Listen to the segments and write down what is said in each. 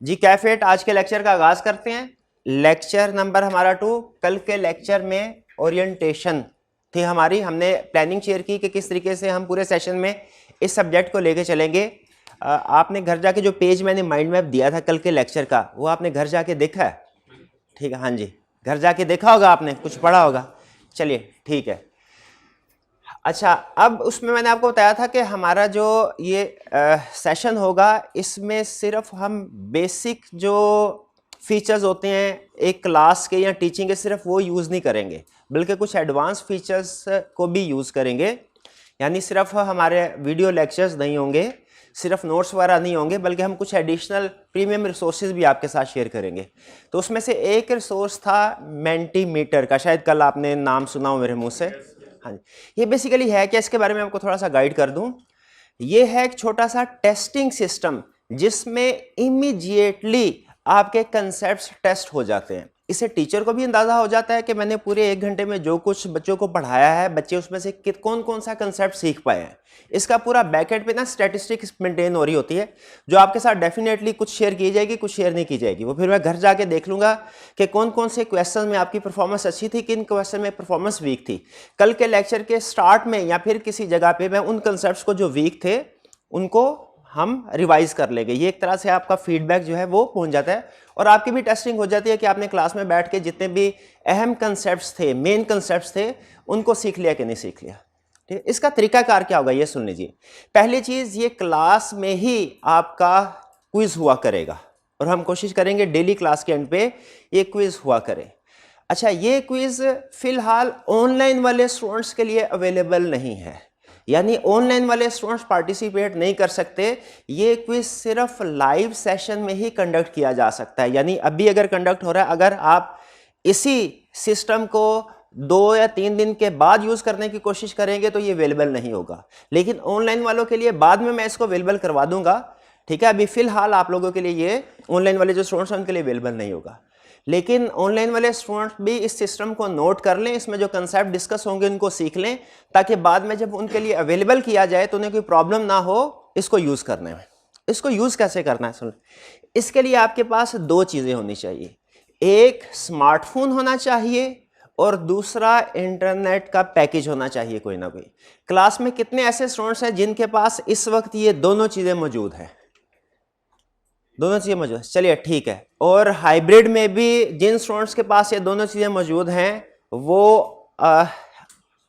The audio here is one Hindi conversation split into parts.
जी कैफेट आज के लेक्चर का आगाज करते हैं। लेक्चर नंबर हमारा 2। कल के लेक्चर में ओरिएंटेशन थी हमारी, हमने प्लानिंग शेयर की कि किस तरीके से हम पूरे सेशन में इस सब्जेक्ट को लेके चलेंगे। आपने घर जाके जो पेज मैंने माइंड मैप दिया था कल के लेक्चर का, वो आपने घर जाके देखा है? ठीक है, हाँ जी, घर जाके देखा होगा, आपने कुछ पढ़ा होगा। चलिए ठीक है। अच्छा, अब उसमें मैंने आपको बताया था कि हमारा जो ये सेशन होगा, इसमें सिर्फ हम बेसिक जो फीचर्स होते हैं एक क्लास के या टीचिंग के, सिर्फ वो यूज़ नहीं करेंगे, बल्कि कुछ एडवांस फीचर्स को भी यूज़ करेंगे। यानी सिर्फ हमारे वीडियो लेक्चर्स नहीं होंगे, सिर्फ नोट्स वगैरह नहीं होंगे, बल्कि हम कुछ एडिशनल प्रीमियम रिसोर्सेज भी आपके साथ शेयर करेंगे। तो उसमें से एक रिसोर्स था मेंटीमीटर का, शायद कल आपने नाम सुना हो मेरे मुंह से। हाँ जी, ये बेसिकली है क्या, इसके बारे में आपको थोड़ा सा गाइड कर दूं। ये है एक छोटा सा टेस्टिंग सिस्टम जिसमें इमीडिएटली आपके कंसेप्ट्स टेस्ट हो जाते हैं। इससे टीचर को भी अंदाजा हो जाता है कि मैंने पूरे 1 घंटे में जो कुछ बच्चों को पढ़ाया है, बच्चे उसमें से कौन कौन सा कंसेप्ट सीख पाए हैं। इसका पूरा बैकएंड पे ना स्टैटिस्टिक्स मेंटेन हो रही होती है, जो आपके साथ डेफिनेटली कुछ शेयर की जाएगी, कुछ शेयर नहीं की जाएगी। वो फिर मैं घर जाके देख लूंगा कि कौन कौन से क्वेश्चन में आपकी परफॉर्मेंस अच्छी थी, किन क्वेश्चन में परफॉर्मेंस वीक थी। कल के लेक्चर के स्टार्ट में या फिर किसी जगह पे मैं उन कंसेप्ट को जो वीक थे उनको हम रिवाइज कर लेंगे। ये एक तरह से आपका फीडबैक जो है वो पहुंच जाता है, और आपकी भी टेस्टिंग हो जाती है कि आपने क्लास में बैठ के जितने भी अहम कंसेप्ट्स थे, मेन कंसेप्ट्स थे, उनको सीख लिया कि नहीं सीख लिया। ठीक है, इसका तरीकाकार क्या होगा ये सुन लीजिए। पहली चीज, ये क्लास में ही आपका क्विज हुआ करेगा, और हम कोशिश करेंगे डेली क्लास के एंड पे ये क्विज हुआ करे। अच्छा, ये क्विज फिलहाल ऑनलाइन वाले स्टूडेंट्स के लिए अवेलेबल नहीं है, यानी ऑनलाइन वाले स्टूडेंट्स पार्टिसिपेट नहीं कर सकते। ये क्विज सिर्फ लाइव सेशन में ही कंडक्ट किया जा सकता है। यानी अभी अगर कंडक्ट हो रहा है, अगर आप इसी सिस्टम को 2 या 3 दिन के बाद यूज करने की कोशिश करेंगे तो ये अवेलेबल नहीं होगा। लेकिन ऑनलाइन वालों के लिए बाद में मैं इसको अवेलेबल करवा दूंगा। ठीक है, अभी फिलहाल आप लोगों के लिए ये ऑनलाइन वाले जो स्टूडेंट्स हैं उनके लिए अवेलेबल नहीं होगा। लेकिन ऑनलाइन वाले स्टूडेंट्स भी इस सिस्टम को नोट कर लें, इसमें जो कंसेप्ट डिस्कस होंगे उनको सीख लें, ताकि बाद में जब उनके लिए अवेलेबल किया जाए तो उन्हें कोई प्रॉब्लम ना हो इसको यूज करने में। इसको यूज कैसे करना है सुन। इसके लिए आपके पास 2 चीजें होनी चाहिए, एक स्मार्टफोन होना चाहिए और दूसरा इंटरनेट का पैकेज होना चाहिए कोई ना कोई। क्लास में कितने ऐसे स्टूडेंट्स हैं जिनके पास इस वक्त ये दोनों चीजें मौजूद हैं? दोनों चीजें मौजूद, चलिए ठीक है। और हाइब्रिड में भी जिन स्टूडेंट्स के पास ये दोनों चीजें मौजूद हैं वो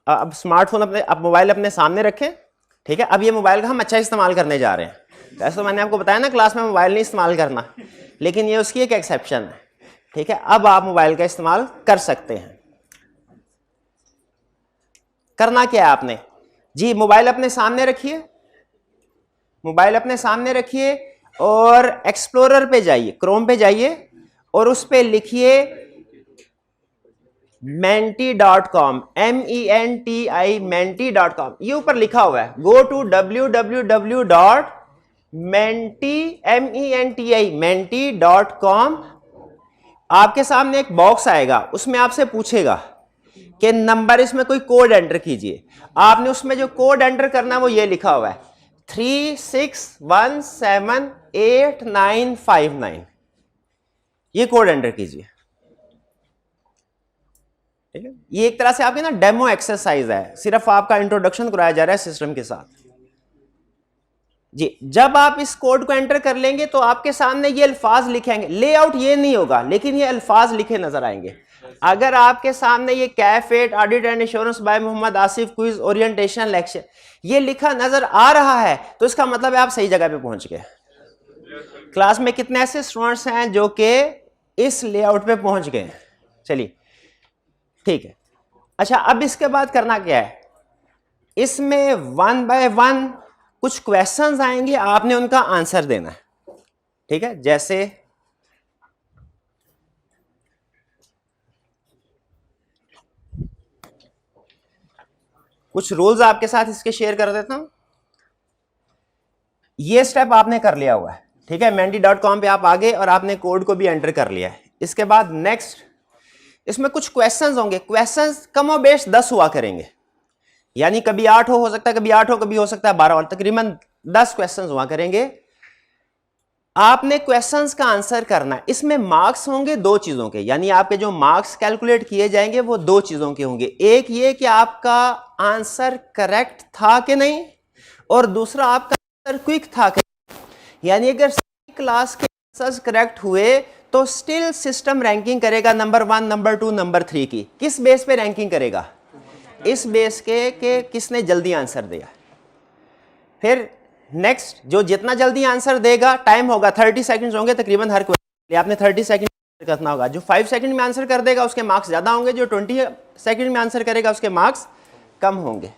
अब स्मार्टफोन अपने, अब मोबाइल अपने सामने रखें। ठीक है, अब ये मोबाइल का हम अच्छा इस्तेमाल करने जा रहे हैं। वैसे तो मैंने आपको बताया ना क्लास में मोबाइल नहीं इस्तेमाल करना, लेकिन ये उसकी एक एक्सेप्शन है। ठीक है, अब आप मोबाइल का इस्तेमाल कर सकते हैं। करना क्या है आपने जी, मोबाइल अपने सामने रखिए, मोबाइल अपने सामने रखिए और एक्सप्लोरर पे जाइए, क्रोम पे जाइए और उस पे लिखिए menti.com, MENTI, menti.com। ये ऊपर लिखा हुआ है, गो टू www.menti.com। आपके सामने एक बॉक्स आएगा, उसमें आपसे पूछेगा कि नंबर, इसमें कोई कोड एंटर कीजिए। आपने उसमें जो कोड एंटर करना है वो ये लिखा हुआ है 36178959। ये कोड एंटर कीजिए। ठीक है, ये एक तरह से आपकी ना डेमो एक्सरसाइज है, सिर्फ आपका इंट्रोडक्शन कराया जा रहा है सिस्टम के साथ जी। जब आप इस कोड को एंटर कर लेंगे तो आपके सामने ये अल्फाज लिखेंगे, लेआउट ये नहीं होगा लेकिन ये अल्फाज लिखे नजर आएंगे। अगर आपके सामने ये कैफेट audit and assurance by Mohammad Asif quiz orientation lecture ये लिखा नजर आ रहा है तो इसका मतलब है आप सही जगह पे पहुंच गए। क्लास में कितने ऐसे स्टूडेंट्स हैं जो कि इस लेआउट पे पहुंच गए? चलिए ठीक है। अच्छा, अब इसके बाद करना क्या है, इसमें 1 बाय 1 कुछ क्वेश्चंस आएंगे, आपने उनका आंसर देना है। ठीक है, जैसे कुछ रूल्स आपके साथ इसके शेयर कर देता हूं। ये स्टेप आपने कर लिया हुआ है। ठीक है, menti.com पे आप आ गए और आपने कोड को भी एंटर कर लिया है। इसके बाद नेक्स्ट, इसमें कुछ क्वेश्चंस होंगे, क्वेश्चंस कमोबेश 10 हुआ करेंगे, यानी कभी 8 हो सकता है, कभी 8 हो, कभी हो सकता है 12 और तकरीबन 10 क्वेश्चंस हुआ करेंगे। आपने क्वेश्चंस का आंसर करना है। इसमें मार्क्स होंगे दो चीजों के, यानी आपके जो मार्क्स कैलकुलेट किए जाएंगे वो दो चीजों के होंगे। एक ये कि आपका आंसर करेक्ट था कि नहीं, और दूसरा आपका आंसर क्विक था कि नहीं। यानी अगर क्लास के आंसर्स करेक्ट हुए तो स्टिल सिस्टम रैंकिंग करेगा नंबर 1, नंबर 2, नंबर 3 की। किस बेस पे रैंकिंग करेगा? इस बेस के किसने जल्दी आंसर दिया। फिर नेक्स्ट, जो जितना जल्दी आंसर देगा, टाइम होगा 30 सेकंड्स होंगे तकरीबन हर क्वेश्चन, आपने 30 सेकंड करना होगा। जो 5 सेकंड में आंसर कर देगा उसके मार्क्स ज्यादा होंगे, जो 20 सेकंड में आंसर करेगा उसके मार्क्स कम होंगे।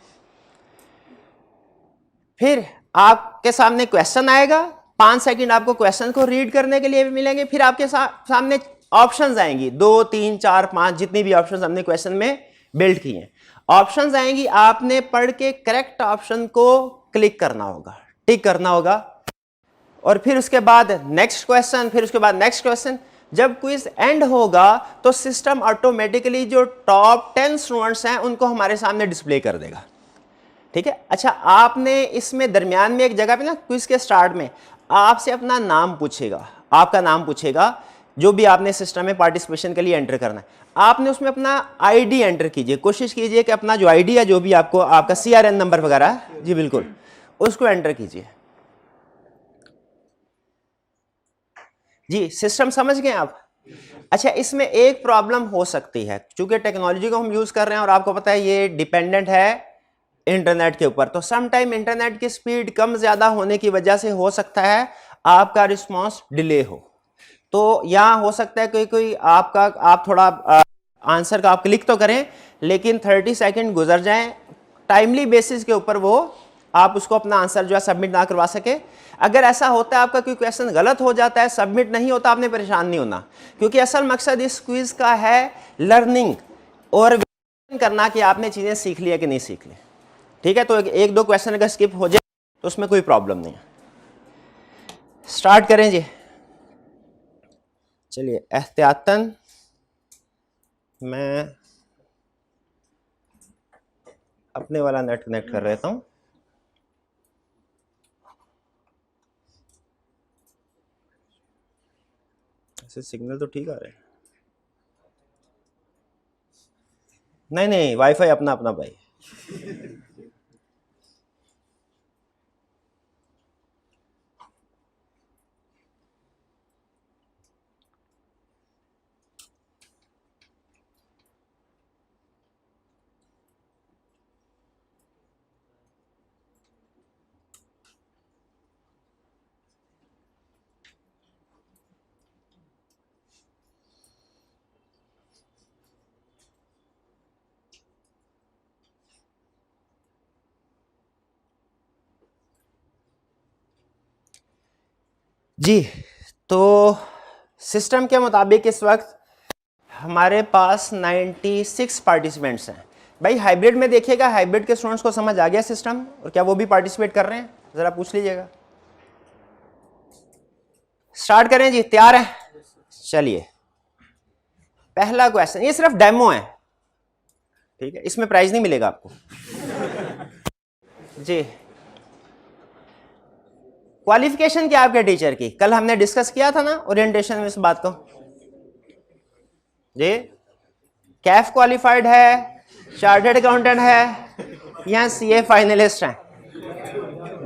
फिर आपके सामने क्वेश्चन आएगा, 5 सेकंड आपको क्वेश्चन को रीड करने के लिए भी मिलेंगे। फिर आपके सामने ऑप्शंस आएंगी, 2, 3, 4, 5 जितनी भी ऑप्शंस हमने क्वेश्चन में बिल्ड किए हैं, ऑप्शंस आएंगी। आपने पढ़ के करेक्ट ऑप्शन को क्लिक करना होगा, टिक करना होगा, और फिर उसके बाद नेक्स्ट क्वेश्चन, फिर उसके बाद नेक्स्ट क्वेश्चन। जब क्विज एंड होगा तो सिस्टम ऑटोमेटिकली जो टॉप 10 स्टूडेंट्स हैं उनको हमारे सामने डिस्प्ले कर देगा। ठीक है। अच्छा, आपने इसमें दरमियान में एक जगह पे ना, क्विज के स्टार्ट में आपसे अपना नाम पूछेगा, आपका नाम पूछेगा, जो भी आपने सिस्टम में पार्टिसिपेशन के लिए एंटर करना है। आपने उसमें अपना आईडी एंटर कीजिए, कोशिश कीजिए कि अपना जो आईडी है, जो भी आपको आपका CRN नंबर वगैरह, जी बिल्कुल, उसको एंटर कीजिए। जी, सिस्टम समझ गए आप? अच्छा, इसमें एक प्रॉब्लम हो सकती है, क्योंकि टेक्नोलॉजी को हम यूज कर रहे हैं और आपको पता है ये डिपेंडेंट है इंटरनेट के ऊपर, तो सम टाइम इंटरनेट की स्पीड कम ज्यादा होने की वजह से हो सकता है आपका रिस्पॉन्स डिले हो। तो यहां हो सकता है कोई आप थोड़ा आंसर का आप क्लिक तो करें, लेकिन 30 सेकंड गुजर जाएं, टाइमली बेसिस के ऊपर वो आप उसको अपना आंसर जो है सबमिट ना करवा सके। अगर ऐसा होता है, आपका कोई क्वेश्चन गलत हो जाता है, सबमिट नहीं होता, आपने परेशान नहीं होना, क्योंकि असल मकसद इस क्विज का है लर्निंग और करना कि आपने चीजें सीख ली है कि नहीं सीख ली। ठीक है, तो एक दो क्वेश्चन अगर स्किप हो जाए तो उसमें कोई प्रॉब्लम नहीं है। स्टार्ट करें जी। चलिए, एहतियातन मैं अपने वाला नेट कनेक्ट कर लेता हूं। ऐसे सिग्नल तो ठीक आ रहे हैं। नहीं, वाईफाई अपना अपना भाई। जी, तो सिस्टम के मुताबिक इस वक्त हमारे पास 96 पार्टिसिपेंट्स हैं। भाई हाइब्रिड में देखिएगा, हाइब्रिड के स्टूडेंट्स को समझ आ गया सिस्टम, और क्या वो भी पार्टिसिपेट कर रहे हैं? जरा पूछ लीजिएगा। स्टार्ट करें जी, तैयार है? चलिए, पहला क्वेश्चन, ये सिर्फ डेमो है, ठीक है, इसमें प्राइज नहीं मिलेगा आपको। जी, क्वालिफिकेशन क्या आपके टीचर की? कल हमने डिस्कस किया था ना ओरिएंटेशन में इस बात को। जी, कैफ क्वालिफाइड है, चार्टर्ड अकाउंटेंट है, या CA फाइनलिस्ट है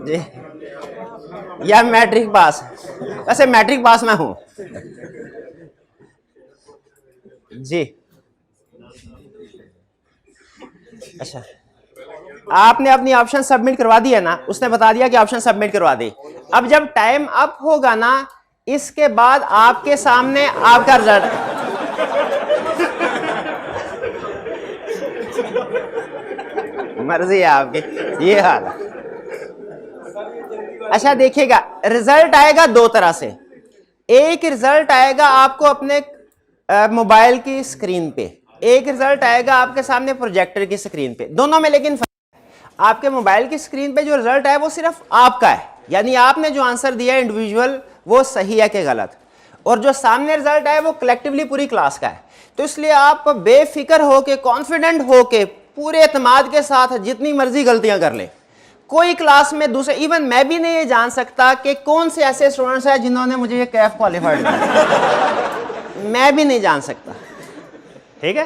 जी, या मैट्रिक पास? वैसे मैट्रिक पास मैं हूं जी। अच्छा, आपने अपनी ऑप्शन सबमिट करवा दी है ना, उसने बता दिया कि ऑप्शन सबमिट करवा दी। अब जब टाइम अप होगा ना, इसके बाद आपके सामने आपका रिजल्ट, मर्जी है आपकी, ये हाल है। अच्छा देखिएगा, रिजल्ट आएगा दो तरह से। एक रिजल्ट आएगा आपको अपने मोबाइल की स्क्रीन पे, एक रिजल्ट आएगा आपके सामने प्रोजेक्टर की स्क्रीन पे। दोनों में लेकिन आपके मोबाइल की स्क्रीन पे जो रिजल्ट है वो सिर्फ आपका है, यानी आपने जो आंसर दिया इंडिविजुअल वो सही है कि गलत, और जो सामने रिजल्ट है वो कलेक्टिवली पूरी क्लास का है। तो इसलिए आप बेफिक्र होके, कॉन्फिडेंट होके, पूरे एतमाद के साथ जितनी मर्जी गलतियां कर ले, कोई क्लास में दूसरे, इवन मैं भी नहीं जान सकता कि कौन से ऐसे स्टूडेंट्स हैं जिन्होंने मुझे ये कैफ क्वालिफाइड किया। मैं भी नहीं जान सकता, ठीक है।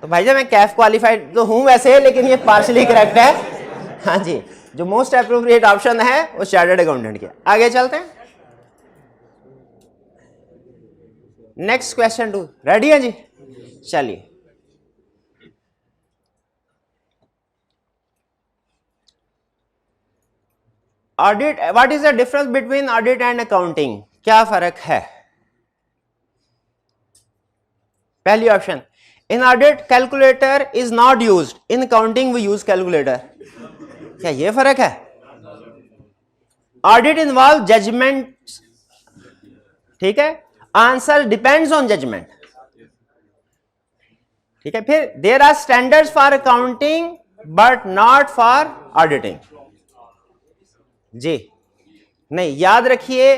तो भाई जब मैं कैफ क्वालिफाइड तो हूं वैसे, लेकिन ये पार्शली करेक्ट है। हाँ जी, जो मोस्ट अप्रोप्रिएट ऑप्शन है वो चार्टर्ड अकाउंटेंट के। आगे चलते हैं, नेक्स्ट क्वेश्चन 2, रेडी है जी? चलिए, audit, what is the difference between audit and accounting? क्या फर्क है? पहली option, in audit calculator is not used, in accounting we use calculator. क्या ये फर्क है? ऑडिट इन्वॉल्व जजमेंट, ठीक है, आंसर डिपेंड्स ऑन जजमेंट, ठीक है। फिर there are standards for accounting but not for auditing. जी नहीं, याद रखिए,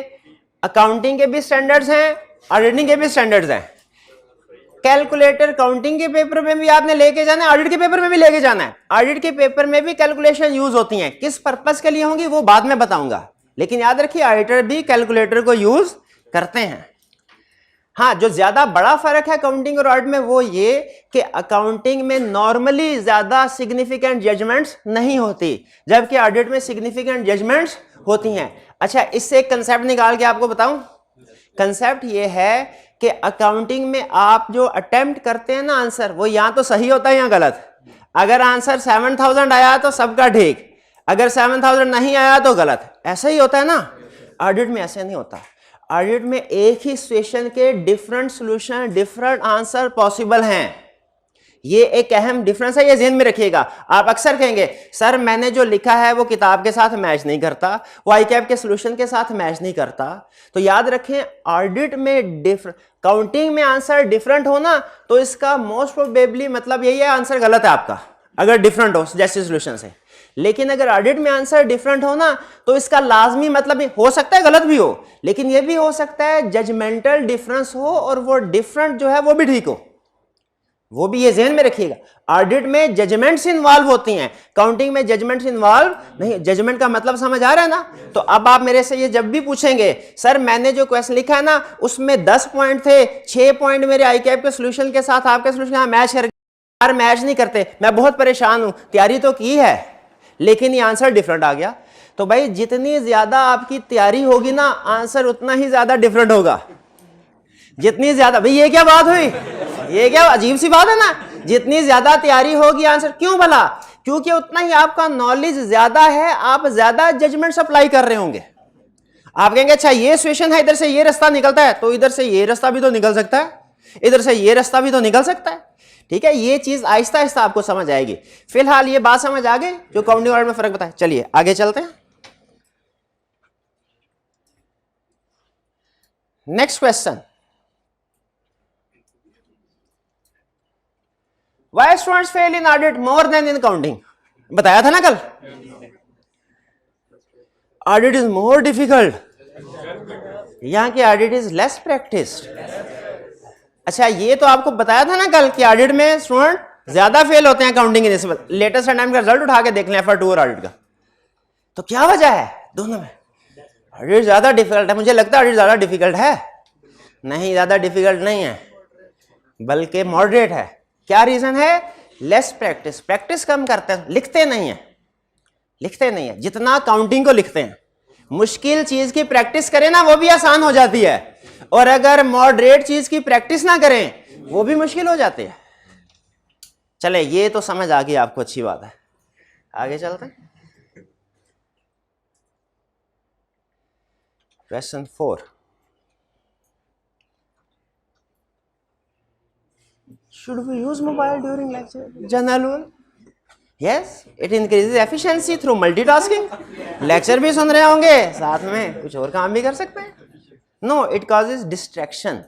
अकाउंटिंग के भी स्टैंडर्ड्स हैं, ऑडिटिंग के भी स्टैंडर्ड्स हैं। कैलकुलेटर काउंटिंग के पेपर में भी आपने लेके जाना है, ऑडिट के पेपर में भी लेके जाना है। ऑडिट के पेपर में भी कैलकुलेशन यूज होती हैं, किस पर्पस के लिए होंगी वो बाद में बताऊंगा, लेकिन याद रखिए ऑडिटर भी कैलकुलेटर को यूज करते हैं। हाँ, जो ज्यादा बड़ा फर्क है अकाउंटिंग और ऑडिट में वो ये कि अकाउंटिंग में नॉर्मली ज्यादा सिग्निफिकेंट जजमेंट्स नहीं होती, जबकि ऑडिट में सिग्निफिकेंट जजमेंट्स होती हैं। अच्छा, इससे एक कंसेप्ट निकाल के आपको बताऊं। कंसेप्ट ये है कि अकाउंटिंग में आप जो अटेम्प्ट करते हैं ना आंसर, वो यहां तो सही होता है, यहां गलत। अगर आंसर 7000 आया तो सबका ठीक, अगर 7000 नहीं आया तो गलत, ऐसा ही होता है ना। ऑडिट में ऐसे नहीं होता। ऑडिट में एक ही सिचुएशन के different solution, different answer possible हैं। ये एक अहम डिफरेंस है, ये ध्यान में रखिएगा। आप अक्सर कहेंगे सर मैंने जो लिखा है वो किताब के साथ मैच नहीं करता, वो आईकैप के सॉल्यूशन के साथ मैच नहीं करता। तो याद रखें, ऑडिट में डिफरेंट, काउंटिंग में आंसर डिफरेंट हो ना, तो इसका मोस्ट प्रोबेबली मतलब यही है आंसर गलत है आपका, अगर डिफरेंट हो जैसे सॉल्यूशन से। लेकिन अगर ऑडिट में आंसर डिफरेंट हो ना, तो इसका लाजमी मतलब हो सकता है गलत भी हो, लेकिन यह भी हो सकता है जजमेंटल डिफरेंस हो और वो डिफरेंट जो है वो भी ठीक हो, वो भी ये ध्यान में रखिएगा। ऑडिट में जजमेंट्स इन्वॉल्व होती हैं, काउंटिंग में जजमेंट्स इन्वॉल्व नहीं। जजमेंट का मतलब समझ आ रहा है ना? तो अब आप मेरे से ये जब भी पूछेंगे सर मैंने जो क्वेश्चन लिखा है ना उसमें 10 पॉइंट थे, 6 पॉइंट मेरे आईकैप के सॉल्यूशन के साथ आपके सॉल्यूशन मैच कर, यार मैच नहीं करते, मैं बहुत परेशान हूं, तैयारी तो की है लेकिन ये आंसर डिफरेंट आ गया। तो भाई जितनी ज्यादा आपकी तैयारी होगी ना, आंसर उतना ही ज्यादा डिफरेंट होगा। जितनी ज्यादा, भाई ये क्या बात हुई, ये क्या अजीब सी बात है ना। जितनी ज्यादा तैयारी होगी आंसर, क्यों भला? क्योंकि उतना ही आपका नॉलेज ज्यादा है, आप ज्यादा जजमेंट अप्लाई कर रहे होंगे। आप कहेंगे अच्छा ये सिचुएशन है, इधर से ये रास्ता निकलता है, तो इधर से ये रास्ता भी तो निकल सकता है, इधर से ये रास्ता भी तो निकल सकता है, ठीक है। ये चीज आहिस्ता आहिस्ता आपको समझ आएगी। फिलहाल ये बात समझ आ गई जो काउंटिंग ऑडिट में फर्क बताए। चलिए आगे चलते हैं, next question. Why students fail in audit more than in accounting? बताया था ना कल, ऑडिट इज मोर डिफिकल्ट, यहां की ऑडिट इज लेस प्रैक्टिस्ड। अच्छा, ये तो आपको बताया था ना कल कि ऑडिट में स्टूडेंट ज्यादा फेल होते हैं अकाउंटिंग की निस्बत। लेटेस्ट टाइम का रिजल्ट उठा के देख लें FR2 और ऑडिट का, तो क्या वजह है दोनों में? ऑडिट ज्यादा डिफिकल्ट है, मुझे लगता है ऑडिट ज्यादा डिफिकल्ट है। नहीं, ज्यादा डिफिकल्ट नहीं है, बल्कि मॉडरेट है। क्या रीजन है? लेस प्रैक्टिस, प्रैक्टिस कम करते हैं, लिखते नहीं है, लिखते नहीं है जितना काउंटिंग को लिखते हैं। मुश्किल चीज की प्रैक्टिस करें ना वो भी आसान हो जाती है, और अगर मॉडरेट चीज की प्रैक्टिस ना करें वो भी मुश्किल हो जाती है। चले, ये तो समझ आ गई आपको, अच्छी बात है। आगे चलते हैं, question 4। Should we use mobile during lecture? General rule? Yes, it increases efficiency through multitasking. Lecture भी सुन रहे होंगे, साथ में कुछ और काम भी कर सकते हैं। No, it causes distraction.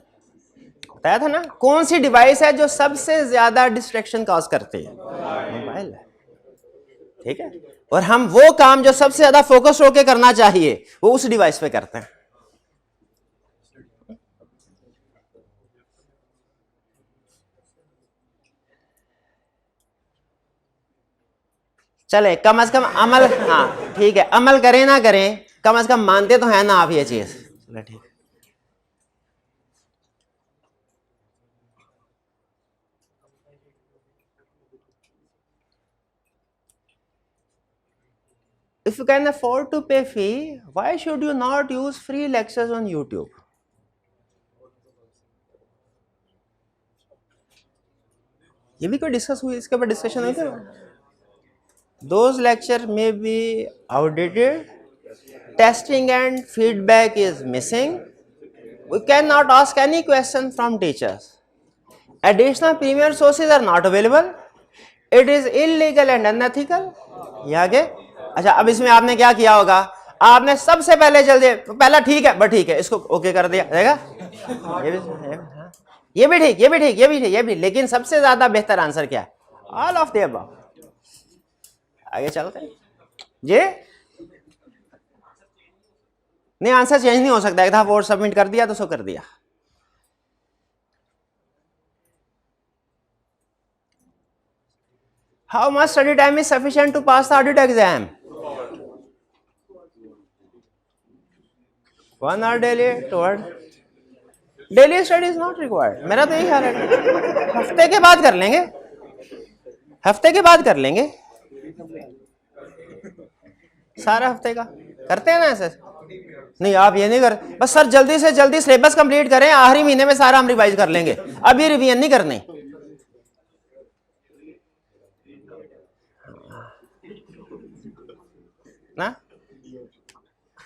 बताया था ना, कौन सी डिवाइस है जो सबसे ज्यादा डिस्ट्रैक्शन कॉज करती है? मोबाइल है, ठीक है। और हम वो काम जो सबसे ज्यादा फोकस होकर करना चाहिए वो उस डिवाइस पे करते हैं। चले कम से कम अमल, हाँ ठीक है, अमल करें ना करें, कम से कम मानते तो है ना आप ये चीज। चलो ठीक। If you can afford to pay fee, why should you not use free lectures on YouTube? ये भी कोई डिस्कस हुई, इसके ऊपर डिस्कशन हुई क्या? Those lecture may be outdated, testing and feedback is missing, we cannot ask any question from teachers, additional premium sources are not available, it is illegal and unethical। ये आगे। अच्छा, अब इसमें आपने क्या किया होगा, आपने सबसे पहले जल्दी, पहला ठीक है बट ठीक है, इसको ओके कर दिया रहेगा, ये भी हाँ। ये भी ठीक, ये भी ठीक, ये भी ठीक, ये भी, लेकिन सबसे ज्यादा बेहतर आंसर क्या है? All of the above. आगे चलते हैं जी। नहीं, आंसर चेंज नहीं हो सकता, एक दफा वोट सबमिट कर दिया तो सो कर दिया। How much study time is sufficient to pass the audit exam? 1 hour daily, 2 hour daily study is not required. मेरा तो यही हाल है, हफ्ते के बाद कर लेंगे, हफ्ते के बाद कर लेंगे, सारा हफ्ते का करते हैं ना ऐसे। नहीं आप ये नहीं कर, बस सर जल्दी से जल्दी सिलेबस कंप्लीट करें, आखिरी महीने में सारा हम रिवाइज कर लेंगे, अभी रिवीजन नहीं करनी ना।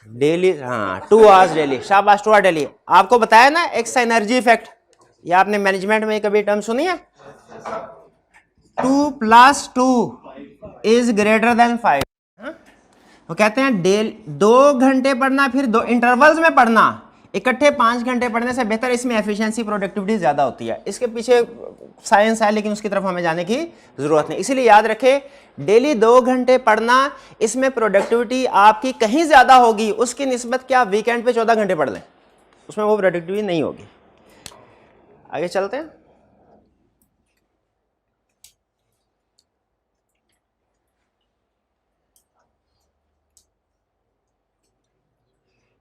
डेली, हाँ 2 hours डेली, शाबाश 2 hour डेली। आपको बताया ना एक्स एनर्जी इफेक्ट, ये आपने मैनेजमेंट में कभी टर्म सुनी है? 2 + 2 इज ग्रेटर देन 5। वो कहते हैं 2 घंटे पढ़ना, फिर 2 इंटरवल्स में पढ़ना, इकट्ठे 5 घंटे पढ़ने से बेहतर, इसमें एफिशिएंसी प्रोडक्टिविटी ज्यादा होती है। इसके पीछे साइंस है, लेकिन उसकी तरफ हमें जाने की जरूरत नहीं। इसीलिए याद रखें, डेली 2 घंटे पढ़ना, इसमें प्रोडक्टिविटी आपकी कहीं ज्यादा होगी उसकी निस्बत क्या वीकेंड पे 14 घंटे पढ़ लें, उसमें वो प्रोडक्टिविटी नहीं होगी। आगे चलते हैं।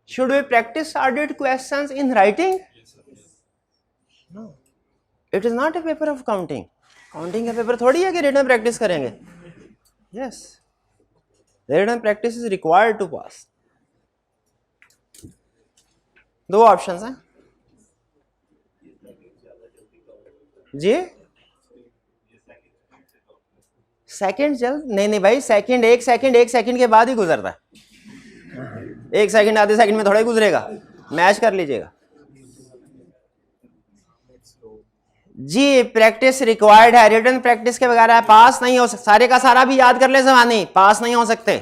Should we practice audit questions in writing? No. It is not a paper of counting. Counting का पेपर थोड़ी है कि रिटन प्रैक्टिस करेंगे। Yes. The written practice is required to pass. 2 options हैं जी। सेकंड जल्द नहीं भाई, सेकंड 1 सेकंड के बाद ही गुजरता है। 1 सेकंड आधे सेकंड में थोड़ा ही गुजरेगा, मैच कर लीजिएगा जी। प्रैक्टिस रिक्वायर्ड है, रिटन प्रैक्टिस के बगैर पास नहीं हो सकता। सारे का सारा भी याद कर ले ज़मानी, पास नहीं हो सकते।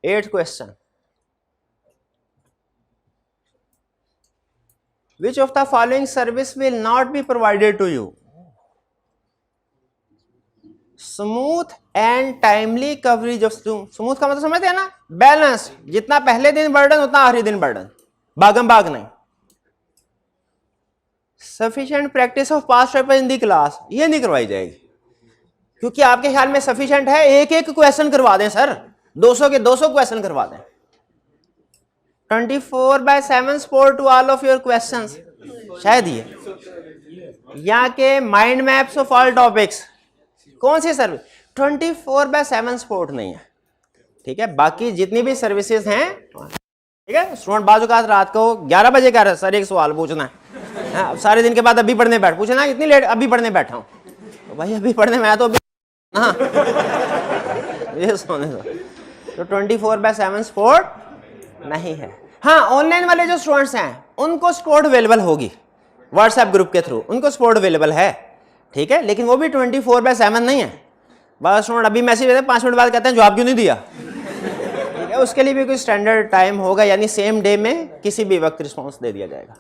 8th question, which of the following service will not be provided to you? Smooth and timely coverage of, smooth का मतलब समझते हैं ना, बैलेंस, जितना पहले दिन बर्डन उतना आखिरी दिन बर्डन, भागम भाग नहीं। Sufficient practice of past paper in the class, ये नहीं करवाई जाएगी, क्योंकि आपके ख्याल में सफिशिएंट है एक एक क्वेश्चन करवा दें सर, 200 के 200 क्वेश्चन करवा दें। 24/7 support to all of your questions, शायद ये यहाँ के mind maps of all topics, कौन सी सर्विस? 24/7 सपोर्ट नहीं है, ठीक है। बाकी जितनी भी सर्विसेज हैं, ठीक है। स्टूडेंट बाजू का रात को 11 बजे कह रहे सर एक सवाल पूछना है, अब सारे दिन के बाद अभी पढ़ने बैठ, पूछना इतनी लेट अभी पढ़ने बैठा हूँ, तो भाई अभी पढ़ने में तो अभी हाँ ये सोने दो। तो 24/7 सपोर्ट नहीं है। हाँ, ऑनलाइन वाले जो स्टूडेंट्स हैं उनको सपोर्ट अवेलेबल होगी, व्हाट्सएप ग्रुप के थ्रू उनको सपोर्ट अवेलेबल है, ठीक है, लेकिन वो भी 24/7 नहीं है। बस स्टूडेंट अभी मैसेज देते हैं, 5 मिनट बाद कहते हैं जवाब क्यों नहीं दिया, ठीक है। उसके लिए भी कोई स्टैंडर्ड टाइम होगा, यानी सेम डे में किसी भी वक्त रिस्पॉन्स दे दिया जाएगा।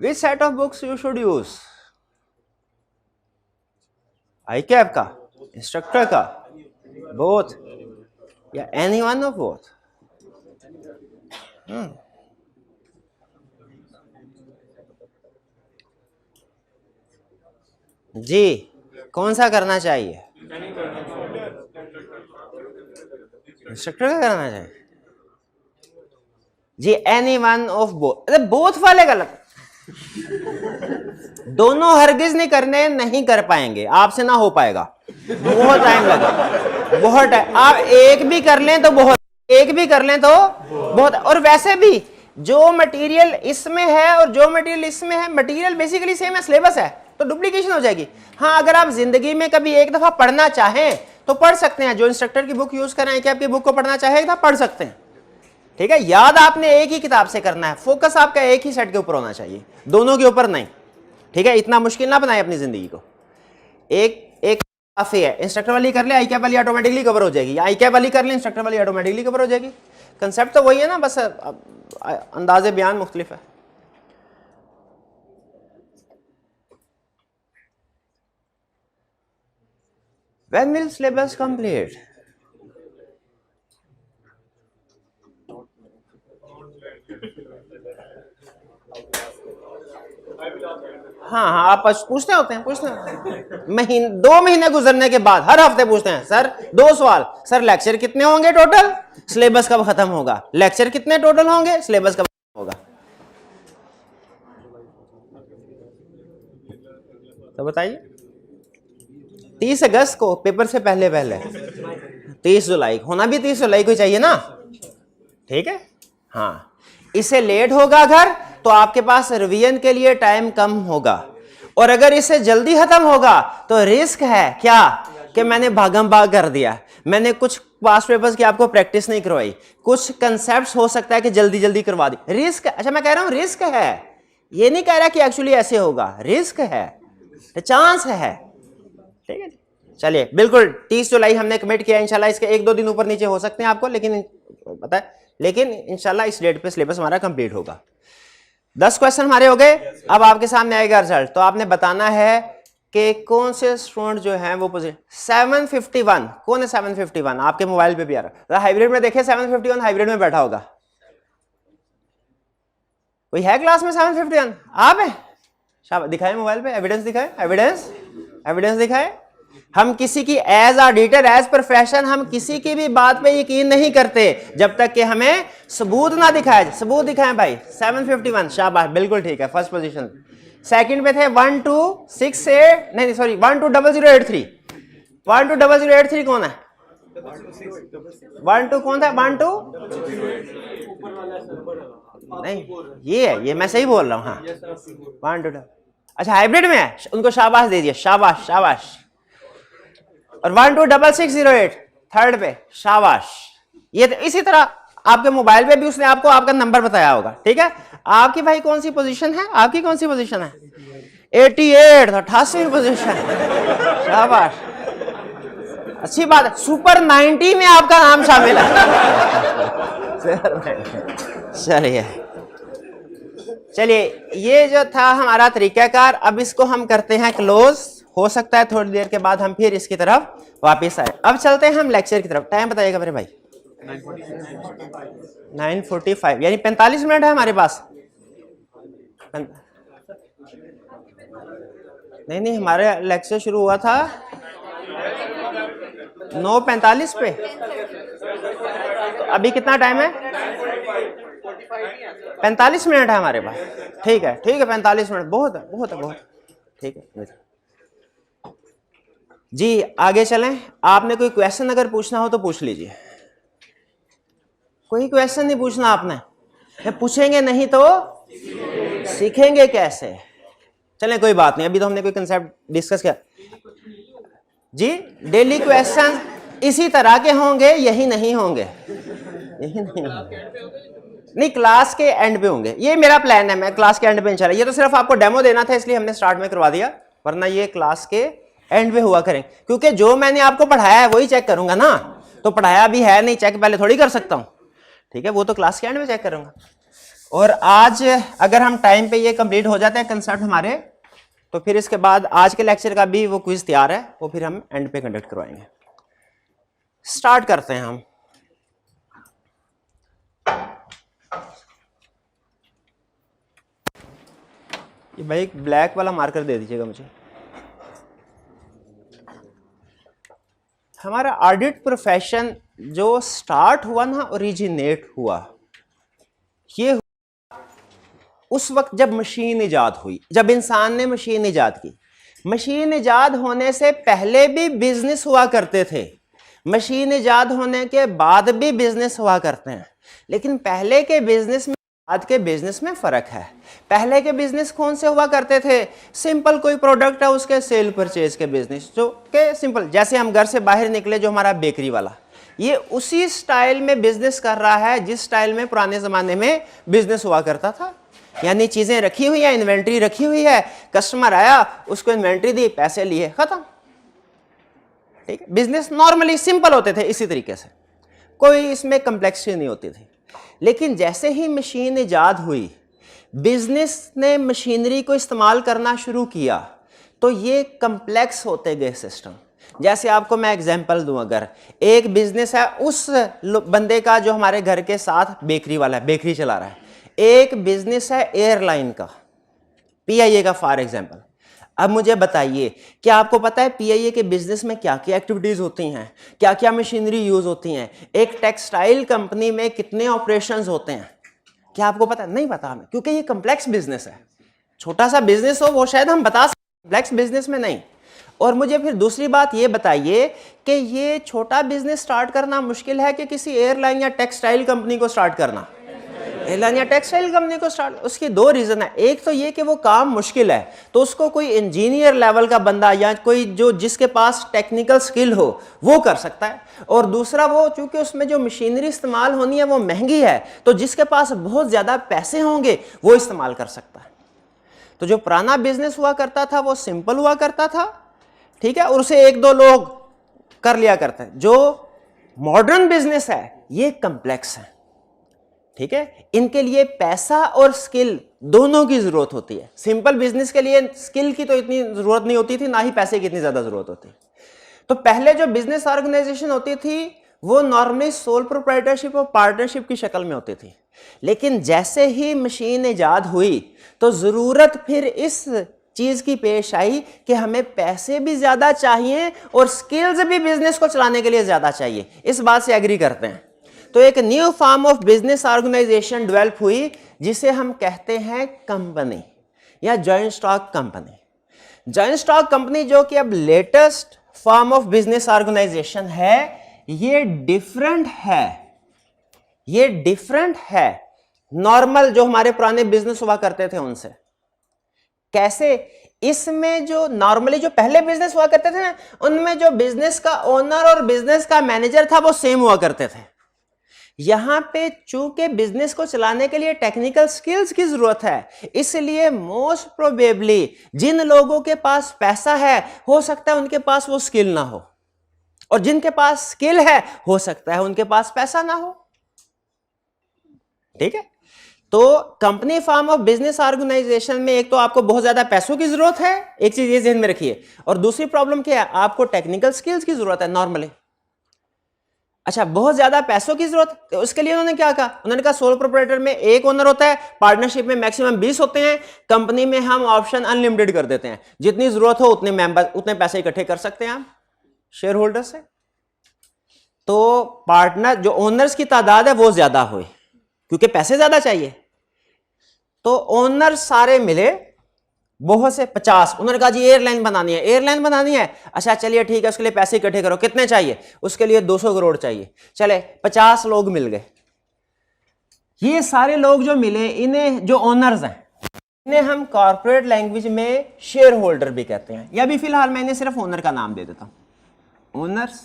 Which set of books you should use? ICAP का, इंस्ट्रक्टर का, बोथ, या एनी वन ऑफ बोथ? जी, कौन सा करना चाहिए? इंस्ट्रक्टर का करना चाहिए जी। एनी वन ऑफ बोथ, अरे बोथ वाले गलत, दोनों हरगिज नहीं करने, नहीं कर पाएंगे, आपसे ना हो पाएगा, बहुत टाइम लगेगा, बहुत टाइम। आप एक भी कर लें तो बहुत, एक भी कर लें तो बहुत। और वैसे भी जो मटेरियल इसमें है और जो मटेरियल इसमें है, मटेरियल बेसिकली सेम है, सिलेबस है, तो डुप्लीकेशन हो जाएगी। हाँ, अगर आप जिंदगी में कभी एक दफा पढ़ना चाहें तो पढ़ सकते हैं, जो इंस्ट्रक्टर की बुक यूज कराएं कि आपकी बुक को पढ़ना चाहे तो पढ़ सकते हैं, ठीक है। याद आपने एक ही किताब से करना है, फोकस आपका एक ही सेट के ऊपर होना चाहिए, दोनों के ऊपर नहीं, ठीक है। इतना मुश्किल ना बनाए अपनी जिंदगी को, एक एक काफी है। इंस्ट्रक्टर वाली कर ले, आई कैप वाली ऑटोमेटिकली कवर हो जाएगी, आई कैप वाली कर ले, इंस्ट्रक्टर वाली ऑटोमेटिकली कवर हो जाएगी। कंसेप्ट तो वही है ना, बस अंदाजे बयान मुख्तलिफ है। When will syllabus complete? हाँ हाँ, आप पूछते होते हैं, पूछते हैं 2 महीने गुजरने के बाद हर हफ्ते पूछते हैं, सर 2 सवाल, सर लेक्चर कितने होंगे टोटल, सिलेबस कब खत्म होगा, लेक्चर कितने टोटल होंगे, सिलेबस कब खत्म होगा। तो बताइए, 30 अगस्त को पेपर से पहले 30 जुलाई होना भी 30 जुलाई को चाहिए ना, ठीक है। हाँ, इससे लेट होगा अगर तो आपके पास रिवीजन के लिए टाइम कम होगा, और अगर इससे जल्दी खत्म होगा तो रिस्क है क्या कि मैंने भागम भाग कर दिया, मैंने कुछ पास्ट पेपर्स की आपको प्रैक्टिस नहीं करवाई, कुछ कंसेप्ट्स हो सकता है कि जल्दी जल्दी करवा दी, रिस्क। अच्छा, मैं कह रहा हूं रिस्क है, ये नहीं कह रहा कि एक्चुअली ऐसे होगा, रिस्क है, चांस है, ठीक है। चलिए, बिल्कुल 30 जुलाई हमने कमिट किया, इंशाल्लाह इसके 1-2 दिन ऊपर नीचे हो सकते हैं आपको, लेकिन पता है, लेकिन इंशाल्लाह इस डेट पे सिलेबस हमारा कंप्लीट होगा। 10 क्वेश्चन हमारे हो गए। अब आपके सामने आएगा रिजल्ट, तो आपने बताना है कि कौन से स्टूडेंट जो हैं वो पोजीशन 751, कौन है 751, आपके मोबाइल पे भी आ रहा है, हाइब्रिड में देखे 751 हाइब्रिड में बैठा होगा, कोई है क्लास में 751? आप है? शाबाश, दिखाए मोबाइल पे, एविडेंस दिखाए, एविडेंस दिखाए। हम किसी की एज ऑडिटर, एज प्रोफेशन, हम किसी की भी बात पे यकीन नहीं करते जब तक कि हमें सबूत ना दिखाए। सबूत दिखाएं भाई। 751, शाबाश, बिल्कुल ठीक है, फर्स्ट पोजीशन। सेकंड पे थे 1268, नहीं सॉरी 120083, 120083 कौन है? 12 कौन था? 12 नहीं, ये है, ये मैं सही बोल रहा हूँ। हाँ, 12, अच्छा हाइब्रिड में है, उनको शाबाश दे दिया, शाबाश शाबाश। और 126608 थर्ड पे, शाबाश। ये इसी तरह आपके मोबाइल पे भी उसने आपको आपका नंबर बताया होगा, ठीक है। आपकी भाई कौन सी पोजीशन है? आपकी कौन सी पोजीशन है? 88, 88 पोजीशन, शाबाश, अच्छी बात है। सुपर 90 में आपका नाम शामिल है। चलिए चलिए, ये जो था हमारा तरीकाकार, अब इसको हम करते हैं क्लोज। हो सकता है थोड़ी देर के बाद हम फिर इसकी तरफ वापस आए। अब चलते हैं हम लेक्चर की तरफ। टाइम बताइएगा मेरे भाई। 9:45, यानी 45 मिनट है हमारे पास। नहीं, हमारे लेक्चर शुरू हुआ था 9:45 पे, तो अभी कितना टाइम है? 45 मिनट है हमारे पास। ठीक है 45 मिनट बहुत है, ठीक है जी। आगे चलें। आपने कोई क्वेश्चन अगर पूछना हो तो पूछ लीजिए। कोई क्वेश्चन नहीं पूछना आपने, पूछेंगे नहीं तो सीखेंगे कैसे? चलें कोई बात नहीं, अभी तो हमने कोई कंसेप्ट डिस्कस किया जी। डेली क्वेश्चन इसी तरह के होंगे, यही नहीं होंगे, नहीं क्लास के एंड पे होंगे। ये मेरा प्लान है, मैं क्लास के एंड पे इंशाल्लाह। ये तो सिर्फ आपको डेमो देना था, इसलिए हमने स्टार्ट में करवा दिया, वरना ये क्लास के एंड पे हुआ करें, क्योंकि जो मैंने आपको पढ़ाया है वही चेक करूंगा ना। तो पढ़ाया भी है नहीं, चेक पहले थोड़ी कर सकता हूं, ठीक है। वो तो क्लास के एंड में चेक करूंगा। और आज अगर हम टाइम पे ये कंप्लीट हो जाते हैं कंसेप्ट हमारे, तो फिर इसके बाद आज के लेक्चर का भी वो क्विज तैयार है, वो फिर हम एंड पे कंडक्ट करवाएंगे। स्टार्ट करते हैं हम। भाई एक ब्लैक वाला मार्कर दे दीजिएगा मुझे। हमारा ऑडिट प्रोफेशन जो स्टार्ट हुआ ना, ओरिजिनेट हुआ, ये उस वक्त जब मशीन इजाद हुई, जब इंसान ने मशीन इजाद की। मशीन इजाद होने से पहले भी बिजनेस हुआ करते थे, मशीन इजाद होने के बाद भी बिजनेस हुआ करते हैं, लेकिन पहले के बिजनेस में आज के बिजनेस में फर्क है। पहले के बिजनेस कौन से हुआ करते थे? सिंपल कोई प्रोडक्ट है उसके सेल परचेज के बिजनेस, जो के सिंपल, जैसे हम घर से बाहर निकले, जो हमारा बेकरी वाला, ये उसी स्टाइल में बिजनेस कर रहा है जिस स्टाइल में पुराने जमाने में बिजनेस हुआ करता था। यानी चीजें रखी हुई है, इन्वेंट्री रखी हुई है, कस्टमर आया, उसको इन्वेंट्री दी, पैसे लिए, खत्म। ठीक है, बिजनेस नॉर्मली सिंपल होते थे इसी तरीके से, कोई इसमें कम्प्लेक्सिटी नहीं होती थी। लेकिन जैसे ही मशीन इजाद हुई, बिजनेस ने मशीनरी को इस्तेमाल करना शुरू किया, तो ये कम्प्लेक्स होते गए सिस्टम। जैसे आपको मैं एग्जांपल दूं, अगर एक बिजनेस है उस बंदे का जो हमारे घर के साथ बेकरी वाला है, बेकरी चला रहा है, एक बिजनेस है एयरलाइन का, पीआईए का फॉर एग्जांपल। अब मुझे बताइए, क्या आपको पता है पीआईए के बिजनेस में क्या क्या एक्टिविटीज होती हैं, क्या क्या मशीनरी यूज होती हैं? एक टेक्सटाइल कंपनी में कितने ऑपरेशंस होते हैं, क्या आपको पता है? नहीं पता हमें, क्योंकि ये कम्प्लेक्स बिजनेस है। छोटा सा बिजनेस हो वो शायद हम बता सकते, कम्प्लेक्स बिजनेस में नहीं। और मुझे फिर दूसरी बात ये बताइए कि ये छोटा बिजनेस स्टार्ट करना मुश्किल है कि किसी एयरलाइन या टेक्सटाइल कंपनी को स्टार्ट करना? एयरलाइन या टेक्सटाइल कंपनी को स्टार्ट, उसकी दो रीजन है। एक तो ये कि वो काम मुश्किल है, तो उसको कोई इंजीनियर लेवल का बंदा या कोई जो जिसके पास टेक्निकल स्किल हो वो कर सकता है। और दूसरा, वो चूंकि उसमें जो मशीनरी इस्तेमाल होनी है वो महंगी है, तो जिसके पास बहुत ज्यादा पैसे होंगे वो इस्तेमाल कर सकता है। तो जो पुराना बिजनेस हुआ करता था वो सिंपल हुआ करता था, ठीक है, और उसे एक दो लोग कर लिया करते हैं। जो मॉडर्न बिजनेस है ये कम्प्लेक्स है, ठीक है, इनके लिए पैसा और स्किल दोनों की जरूरत होती है। सिंपल बिजनेस के लिए स्किल की तो इतनी जरूरत नहीं होती थी, ना ही पैसे की इतनी ज्यादा जरूरत होती। तो पहले जो बिजनेस ऑर्गेनाइजेशन होती थी वो नॉर्मली सोल प्रोप्राइटरशिप और पार्टनरशिप की शक्ल में होती थी। लेकिन जैसे ही मशीन इजाद हुई तो जरूरत फिर इस चीज की पेश आई कि हमें पैसे भी ज्यादा चाहिए और स्किल्स भी बिजनेस को चलाने के लिए ज्यादा चाहिए। इस बात से एग्री करते हैं। तो एक new form of business organisation develop हुई जिसे हम कहते हैं कंपनी या joint stock company. Joint stock company जो कि अब latest form of business organisation है, ये डिफरेंट है, ये डिफरेंट है नॉर्मल जो हमारे पुराने बिजनेस हुआ करते थे उनसे। कैसे? इसमें जो नॉर्मली जो पहले बिजनेस हुआ करते थे ना, उनमें जो बिजनेस का ओनर और बिजनेस का मैनेजर था वो सेम हुआ करते थे। यहां पे चूंकि बिजनेस को चलाने के लिए टेक्निकल स्किल्स की जरूरत है, इसलिए मोस्ट प्रोबेबली जिन लोगों के पास पैसा है हो सकता है उनके पास वो स्किल ना हो, और जिनके पास स्किल है हो सकता है उनके पास पैसा ना हो। ठीक है, तो company form of business organisation में एक तो आपको बहुत ज्यादा पैसों की जरूरत है, एक चीज ये ध्यान में रखिए, और दूसरी प्रॉब्लम क्या है, आपको टेक्निकल स्किल्स की जरूरत है नॉर्मली। अच्छा, बहुत ज्यादा पैसों की जरूरत, तो उसके लिए उन्होंने क्या कहा? उन्होंने कहा सोल प्रोप्राइटर में एक ओनर होता है, पार्टनरशिप में मैक्सिमम 20 होते हैं, कंपनी में हम ऑप्शन अनलिमिटेड कर देते हैं, जितनी जरूरत हो उतने मेंबर उतने पैसे इकट्ठे कर सकते हैं आप शेयर होल्डर से। तो पार्टनर जो ओनर्स की तादाद है वो ज्यादा हुई क्योंकि पैसे ज्यादा चाहिए। तो ओनर सारे मिले बहुत से 50, उन्होंने कहा जी एयरलाइन बनानी है, एयरलाइन बनानी है, अच्छा चलिए ठीक है, उसके लिए पैसे इकट्ठे करो, कितने चाहिए? उसके लिए 200 करोड़ चाहिए। चले 50 लोग मिल गए। ये सारे लोग जो मिले, इन्हें जो ओनर्स हैं इन्हें हम कॉर्पोरेट लैंग्वेज में शेयर होल्डर भी कहते हैं, या भी फिलहाल मैं इन्हें सिर्फ ओनर का नाम दे देता हूं, ओनर्स।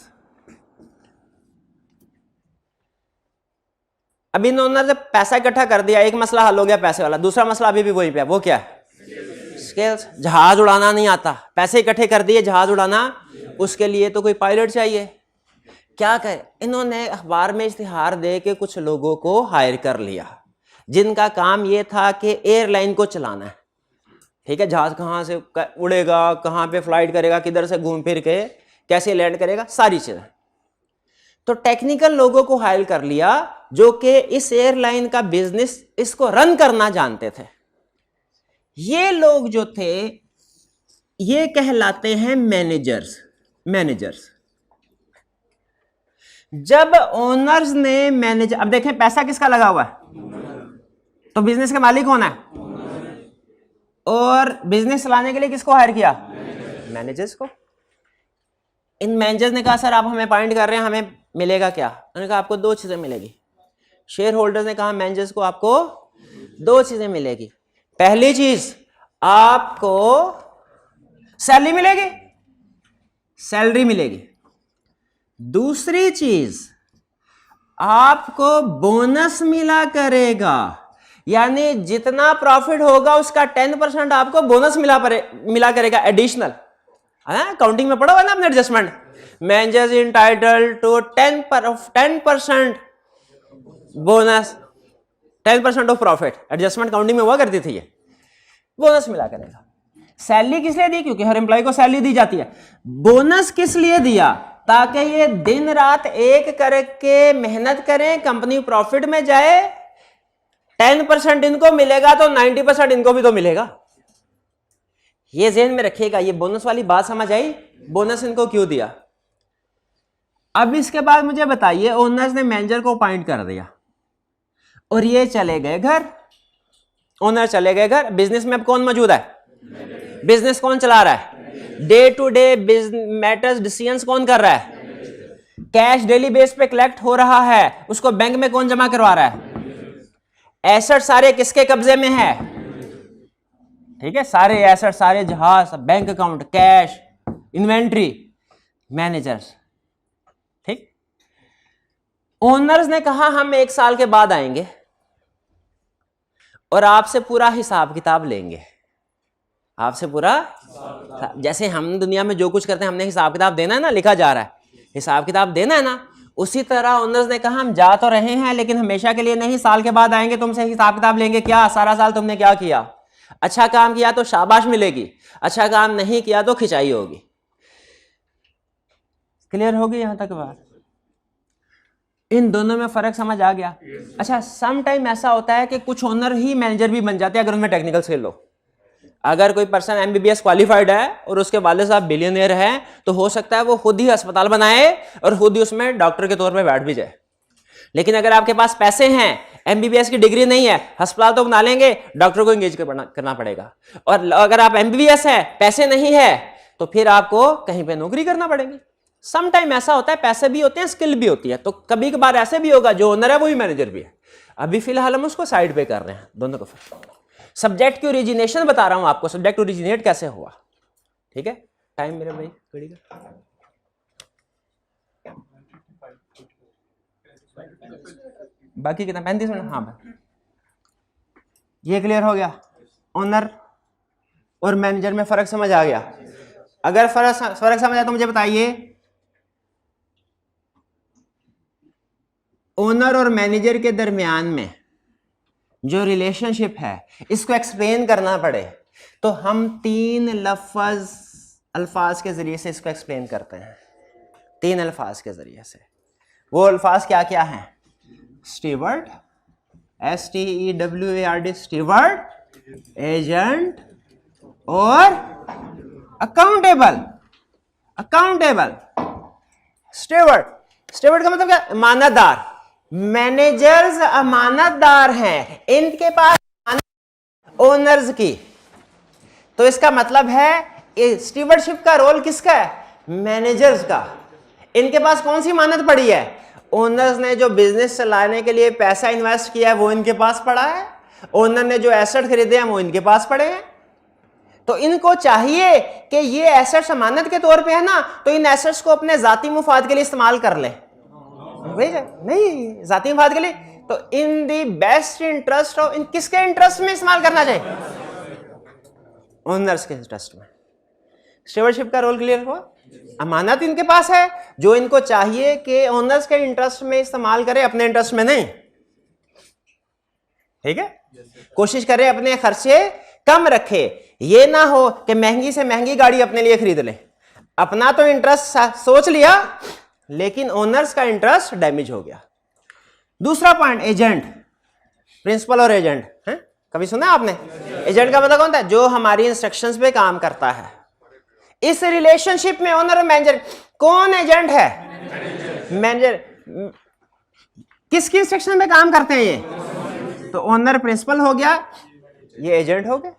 अब इन ओनर ने पैसा इकट्ठा कर दिया, एक मसला हल हो गया पैसे वाला, दूसरा मसला अभी भी वही पे है, वो क्या है? स्किल्स। जहाज उड़ाना नहीं आता, पैसे इकट्ठे कर दिए, जहाज उड़ाना, उसके लिए तो कोई पायलट चाहिए। क्या कहे, इन्होंने अखबार में इश्तिहार दे के कुछ लोगों को हायर कर लिया जिनका काम ये था कि एयरलाइन को चलाना है। ठीक है, जहाज कहाँ से उड़ेगा, कहाँ पे फ्लाइट करेगा, किधर से घूम फिर के कैसे लैंड करेगा, सारी चीजें। तो टेक्निकल लोगों को हायर कर लिया जो कि इस एयरलाइन का बिजनेस इसको रन करना जानते थे। ये लोग जो थे ये कहलाते हैं मैनेजर्स। मैनेजर्स जब ओनर्स ने मैनेजर, अब देखें पैसा किसका लगा हुआ है, तो बिजनेस के मालिक कौन है, और बिजनेस चलाने के लिए किसको हायर किया, मैनेजर्स को। इन मैनेजर्स ने कहा सर आप हमें अपॉइंट कर रहे हैं, हमें मिलेगा क्या, उन्होंने कहा आपको दो चीजें मिलेगी। शेयर होल्डर्स ने कहा मैनेजर्स को आपको दो चीजें मिलेगी। पहली चीज आपको सैलरी मिलेगी, सैलरी मिलेगी। दूसरी चीज आपको बोनस मिला करेगा, यानी जितना प्रॉफिट होगा उसका 10% आपको बोनस मिला करेगा एडिशनल। काउंटिंग में पढ़ा हुआ ना आपने adjustment, managers entitled to 10% bonus, 10% of profit, adjustment counting में हुआ करती थी, ये बोनस मिला करेगा। सैलरी किस लिए दी, क्योंकि हर एम्प्लॉय को सैलरी दी जाती है। बोनस किस लिए दिया, ताकि ये दिन रात एक करके मेहनत करें, कंपनी प्रॉफिट में जाए, 10% इनको मिलेगा तो 90% इनको भी तो मिलेगा। ये ज़हन में रखिएगा। ये बोनस वाली बात समझ आई, बोनस इनको क्यों दिया। अब इसके बाद मुझे बताइए, ओनर्स ने मैनेजर को अपॉइंट कर दिया और ये चले गए घर, ओनर चले गए घर। बिजनेस में अब कौन मौजूद है, बिजनेस कौन चला रहा है, day to day matters decisions कौन कर रहा है, कैश डेली बेस पे कलेक्ट हो रहा है, उसको बैंक में कौन जमा करवा रहा है, एसेट सारे किसके कब्जे में है, ठीक है, सारे एसेट, सारे जहाज, bank account, cash, inventory, managers, ठीक। ओनर्स ने कहा हम 1 साल के बाद आएंगे और आपसे पूरा हिसाब किताब लेंगे, आपसे पूरा, जैसे हम दुनिया में जो कुछ करते हैं हमने हिसाब किताब देना है ना, लिखा जा रहा है, हिसाब किताब देना है ना, उसी तरह ओनर्स ने कहा हम जा तो रहे हैं लेकिन हमेशा के लिए नहीं, साल के बाद आएंगे, तुमसे हिसाब किताब लेंगे, क्या सारा साल तुमने क्या किया, अच्छा काम किया तो शाबाश मिलेगी, अच्छा काम नहीं किया तो खिंचाई होगी। क्लियर होगी यहां तक बात, इन दोनों में फर्क समझ आ गया। अच्छा, सम टाइम ऐसा होता है कि कुछ ओनर ही मैनेजर भी बन जाते हैं अगर उनमें टेक्निकल स्किल हो। अगर कोई पर्सन एमबीबीएस क्वालिफाइड है और उसके वाले साहब बिलियनियर हैं, तो हो सकता है वो खुद ही अस्पताल बनाए और खुद ही उसमें डॉक्टर के तौर पे बैठ भी जाए। लेकिन अगर आपके पास पैसे हैं, एमबीबीएस की डिग्री नहीं है, अस्पताल तो बना लेंगे, डॉक्टर को एंगेज करना पड़ेगा। और अगर आप एमबीबीएस है, पैसे नहीं है, तो फिर आपको कहीं पे नौकरी करना पड़ेगी। सम टाइम ऐसा होता है, पैसे भी होते हैं, स्किल भी होती है, तो कभी कभार ऐसे भी होगा जो ओनर है वो ही मैनेजर भी है। अभी फिलहाल हम उसको साइड पे कर रहे हैं दोनों को। सब्जेक्ट की ओरिजिनेशन बता रहा हूं आपको, सब्जेक्ट ओरिजिनेट कैसे हुआ, ठीक है। टाइम मेरे भाई घड़ी का, बाकी कितना, 35 मिनट, हाँ भाई। ये क्लियर हो गया, ओनर और मैनेजर में फर्क समझ आ गया। अगर फर्क समझ आया तो मुझे बताइए, ओनर और मैनेजर के दरमियान में जो रिलेशनशिप है, इसको एक्सप्लेन करना पड़े तो हम 3 अल्फाज के जरिए से इसको एक्सप्लेन करते हैं। 3 अल्फाज के जरिए से। वो अल्फाज क्या क्या हैं? स्टीवर्ड, STEWARD, स्टीवर्ड, एजेंट और अकाउंटेबल। अकाउंटेबल, स्टीवर्ड का मतलब क्या? अमानतदार। मैनेजर्स अमानतदार हैं, इनके पास ओनर्स की, तो इसका मतलब है स्टीवर्डशिप का रोल किसका है? मैनेजर्स का। इनके पास कौन सी अमानत पड़ी है? ओनर्स ने जो बिजनेस चलाने के लिए पैसा इन्वेस्ट किया है वो इनके पास पड़ा है, ओनर ने जो एसेट खरीदे हैं वो इनके पास पड़े हैं। तो इनको चाहिए कि ये एसेट्स अमानत के तौर पे है ना, तो इन एसेट्स को अपने जाती मुफाद के लिए इस्तेमाल कर ले। नहीं, जाती मुफाद के लिए, तो इन दी बेस्ट इंटरेस्ट ऑफ, इन किसके इंटरेस्ट में इस्तेमाल करना चाहिए? ओनर्स के इंटरेस्ट में। स्टीवर्डशिप का रोल क्लियर हुआ? अमानत इनके पास है जो इनको चाहिए कि ओनर्स के इंटरेस्ट में इस्तेमाल करें, अपने इंटरेस्ट में नहीं। ठीक है, कोशिश करें अपने खर्चे कम रखे, ये ना हो कि महंगी से महंगी गाड़ी अपने लिए खरीद ले, अपना तो इंटरेस्ट सोच लिया लेकिन ओनर्स का इंटरेस्ट डैमेज हो गया। दूसरा पॉइंट, एजेंट, प्रिंसिपल और एजेंट है, कभी सुना आपने? एजेंट का मतलब कौन होता है? जो हमारी इंस्ट्रक्शंस पे काम करता है। इस रिलेशनशिप में ओनर और मैनेजर, कौन एजेंट है? मैनेजर। किसकी इंस्ट्रक्शन पे काम करते हैं ये? तो ओनर प्रिंसिपल हो गया, ये एजेंट हो गए।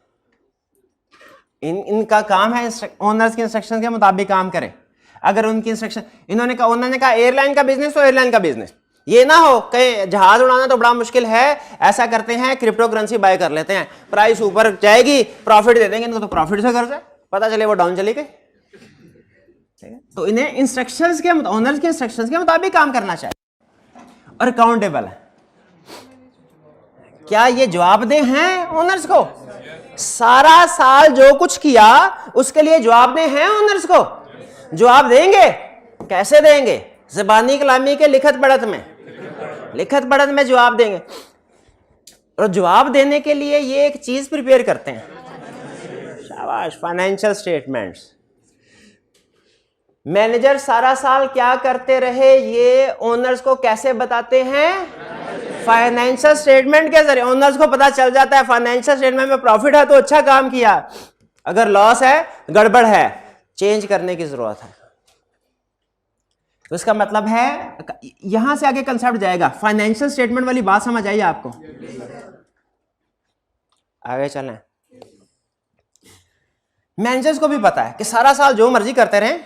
इनका काम है ओनर्स की इंस्ट्रक्शन के मुताबिक काम करें। अगर उनकी इंस्ट्रक्शन, इन्होंने कहा, ओनर ने कहा एयरलाइन का बिजनेस तो एयरलाइन का बिजनेस, ये ना हो कहीं जहाज उड़ाना तो बड़ा मुश्किल है, ऐसा करते हैं क्रिप्टो करेंसी बाय कर लेते हैं, प्राइस ऊपर जाएगी, प्रॉफिट दे देंगे इनको, तो प्रॉफिट से कर जाए, पता चले वो डाउन चली गई। तो इन्हें इंस्ट्रक्शंस के, ओनर्स के इंस्ट्रक्शंस के मुताबिक काम करना चाहिए और अकाउंटेबल है। क्या ये जवाबदेह हैं ओनर्स को? सारा साल जो कुछ किया उसके लिए जवाबदेह हैं ओनर्स को? जवाब देंगे। कैसे देंगे? ज़बानी कलामी के लिखत पढ़त में, लिखत पढ़त में जवाब देंगे। और जवाब देने के लिए ये एक चीज प्रिपेयर करते हैं, शाबाश, फाइनेंशियल स्टेटमेंट्स। मैनेजर सारा साल क्या करते रहे ये ओनर्स को कैसे बताते हैं? फाइनेंशियल स्टेटमेंट के जरिए ओनर्स को पता चल जाता है फाइनेंशियल स्टेटमेंट में प्रॉफिट है तो अच्छा काम किया, अगर लॉस है, गड़बड़ है, चेंज करने की जरूरत है। तो इसका मतलब है, यहां से आगे कंसेप्ट जाएगा। फाइनेंशियल स्टेटमेंट वाली बात समझ आई आपको? आगे चलें। मैनेजर्स को भी पता है कि सारा साल जो मर्जी करते रहें,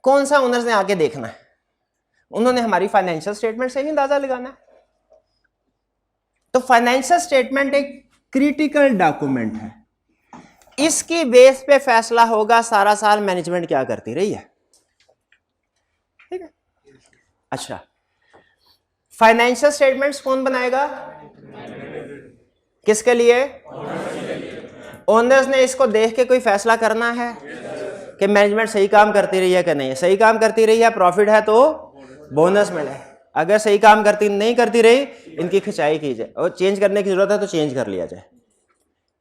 कौन सा ओनर्स ने आगे देखना है, उन्होंने हमारी फाइनेंशियल स्टेटमेंट से ही अंदाजा लगाना है। तो फाइनेंशियल स्टेटमेंट एक क्रिटिकल डॉक्यूमेंट है, इसकी बेस पे फैसला होगा सारा साल मैनेजमेंट क्या करती रही है। ठीक है? अच्छा, फाइनेंशियल स्टेटमेंट्स कौन बनाएगा? किसके लिए? ओनर्स ने इसको देख के कोई फैसला करना है कि मैनेजमेंट सही काम करती रही है कि नहीं। सही काम करती रही है, प्रॉफिट है तो बोनस मिले। अगर सही काम नहीं करती रही, इनकी खिंचाई की जाए और चेंज करने की जरूरत है तो चेंज कर लिया जाए।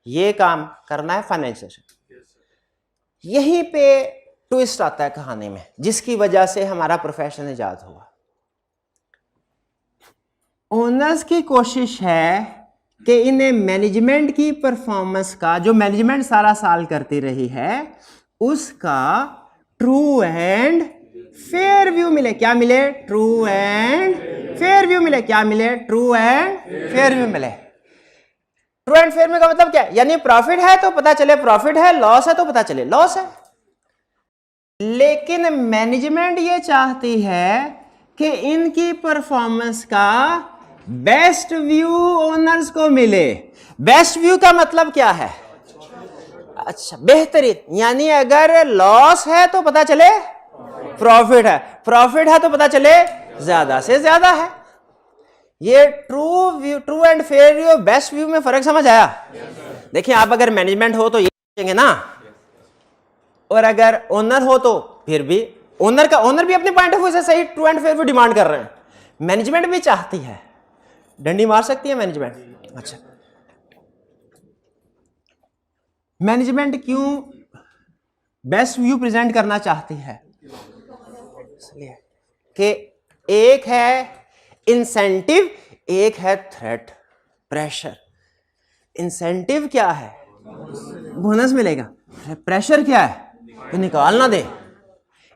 ये काम करना है फाइनेंशियल। यहीं पे ट्विस्ट आता है कहानी में, जिसकी वजह से हमारा प्रोफेशन इजाद हुआ। ओनर्स की कोशिश है कि इन्हें मैनेजमेंट की परफॉर्मेंस का, जो मैनेजमेंट सारा साल करती रही है, उसका ट्रू एंड फेयर व्यू मिले। क्या मिले? ट्रू एंड फेयर व्यू मिले। क्या मिले? ट्रू एंड फेयर व्यू मिले। ट्रू एंड फेयर व्यू का मतलब क्या है? यानी प्रॉफिट है तो पता चले प्रॉफिट है, लॉस है तो पता चले लॉस है। लेकिन मैनेजमेंट ये चाहती है कि इनकी परफॉर्मेंस का बेस्ट व्यू ओनर्स को मिले। बेस्ट व्यू का मतलब क्या है? अच्छा, बेहतरीन। यानी अगर लॉस है तो पता चले प्रॉफिट है, प्रॉफिट है तो पता चले ज्यादा से ज्यादा है। ये true view, true and fair view, best view में फर्क समझ आया? देखिए, आप अगर मैनेजमेंट हो तो ये सोचेंगे ना, और अगर ओनर हो तो फिर भी ओनर भी अपने पॉइंट ऑफ व्यू से सही true and fair view demand कर रहे हैं। मैनेजमेंट भी चाहती है, डंडी मार सकती है मैनेजमेंट। अच्छा, मैनेजमेंट क्यों बेस्ट व्यू प्रेजेंट करना चाहती है? इसलिए कि एक है इंसेंटिव, एक है थ्रेट, प्रेशर। इंसेंटिव क्या है? बोनस मिलेगा। प्रेशर क्या है? तो निकाल ना दे।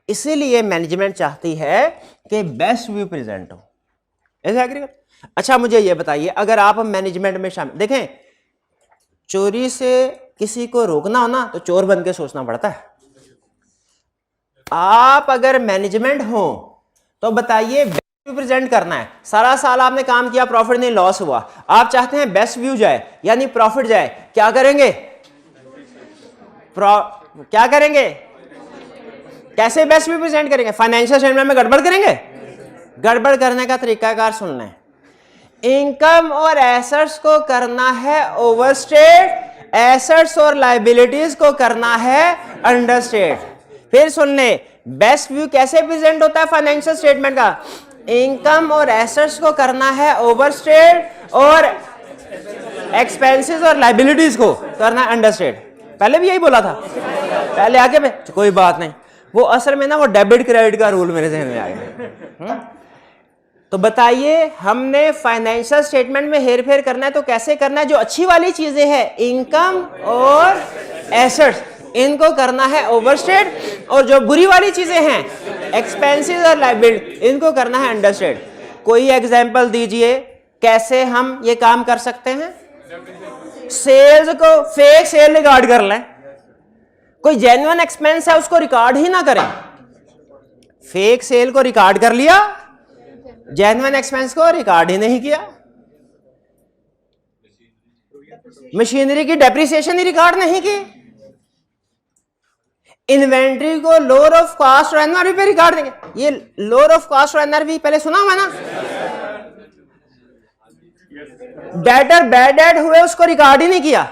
इसीलिए मैनेजमेंट चाहती है कि बेस्ट व्यू प्रेजेंट हो। ऐसा एग्री कर? अच्छा, मुझे ये बताइए, अगर आप मैनेजमेंट में शामिल, देखें, चोरी से किसी को रोकना हो ना तो चोर बन के सोचना पड़ता है। आप अगर मैनेजमेंट हो तो बताइए, बेस्ट व्यू प्रेजेंट करना है। सारा साल आपने काम किया, प्रॉफिट नहीं, लॉस हुआ, आप चाहते हैं बेस्ट व्यू जाए, यानी प्रॉफिट जाए। क्या करेंगे? क्या करेंगे? कैसे बेस्ट व्यू प्रेजेंट करेंगे? फाइनेंशियल स्टेटमेंट में गड़बड़ करेंगे? गड़बड़ करने का तरीकाकार सुन लें। इनकम और एसेट्स को करना है ओवरस्टेट, एसेट्स और लायबिलिटीज को करना है अंडरस्टेट। फिर सुन ले, बेस्ट व्यू कैसे प्रेजेंट होता है फाइनेंशियल स्टेटमेंट का? इनकम और एसेट्स को करना है ओवरस्टेट और एक्सपेंसेस और लायबिलिटीज को करना है अंडरस्टेट। पहले भी यही बोला था, पहले आगे पे कोई बात नहीं। वो असल में ना वो डेबिट क्रेडिट का रूल मेरे जहन में आ गया। तो बताइए हमने फाइनेंशियल स्टेटमेंट में हेर फेर करना है तो कैसे करना है? जो अच्छी वाली चीजें हैं इनकम और एसेट्स इनको करना है ओवरस्टेट, और जो बुरी वाली चीजें हैं एक्सपेंसेस और लायबिलिटी इनको करना है अंडरस्टेट। कोई एग्जांपल दीजिए कैसे हम ये काम कर सकते हैं? सेल्स को फेक सेल रिकॉर्ड कर लें, कोई जेन्युइन एक्सपेंस है उसको रिकॉर्ड ही ना करें। फेक सेल को रिकॉर्ड कर लिया, जेन्युइन एक्सपेंस को रिकॉर्ड ही नहीं किया। मशीनरी की डेप्रिसिएशन ही रिकॉर्ड नहीं की। इन्वेंट्री को लोअर ऑफ कॉस्ट और एनआरवी पे रिकॉर्ड देंगे। ये लोअर ऑफ कॉस्ट और एनआरवी पहले सुना हुआ ना? डेटर बैड डेट हुए उसको रिकॉर्ड ही नहीं किया।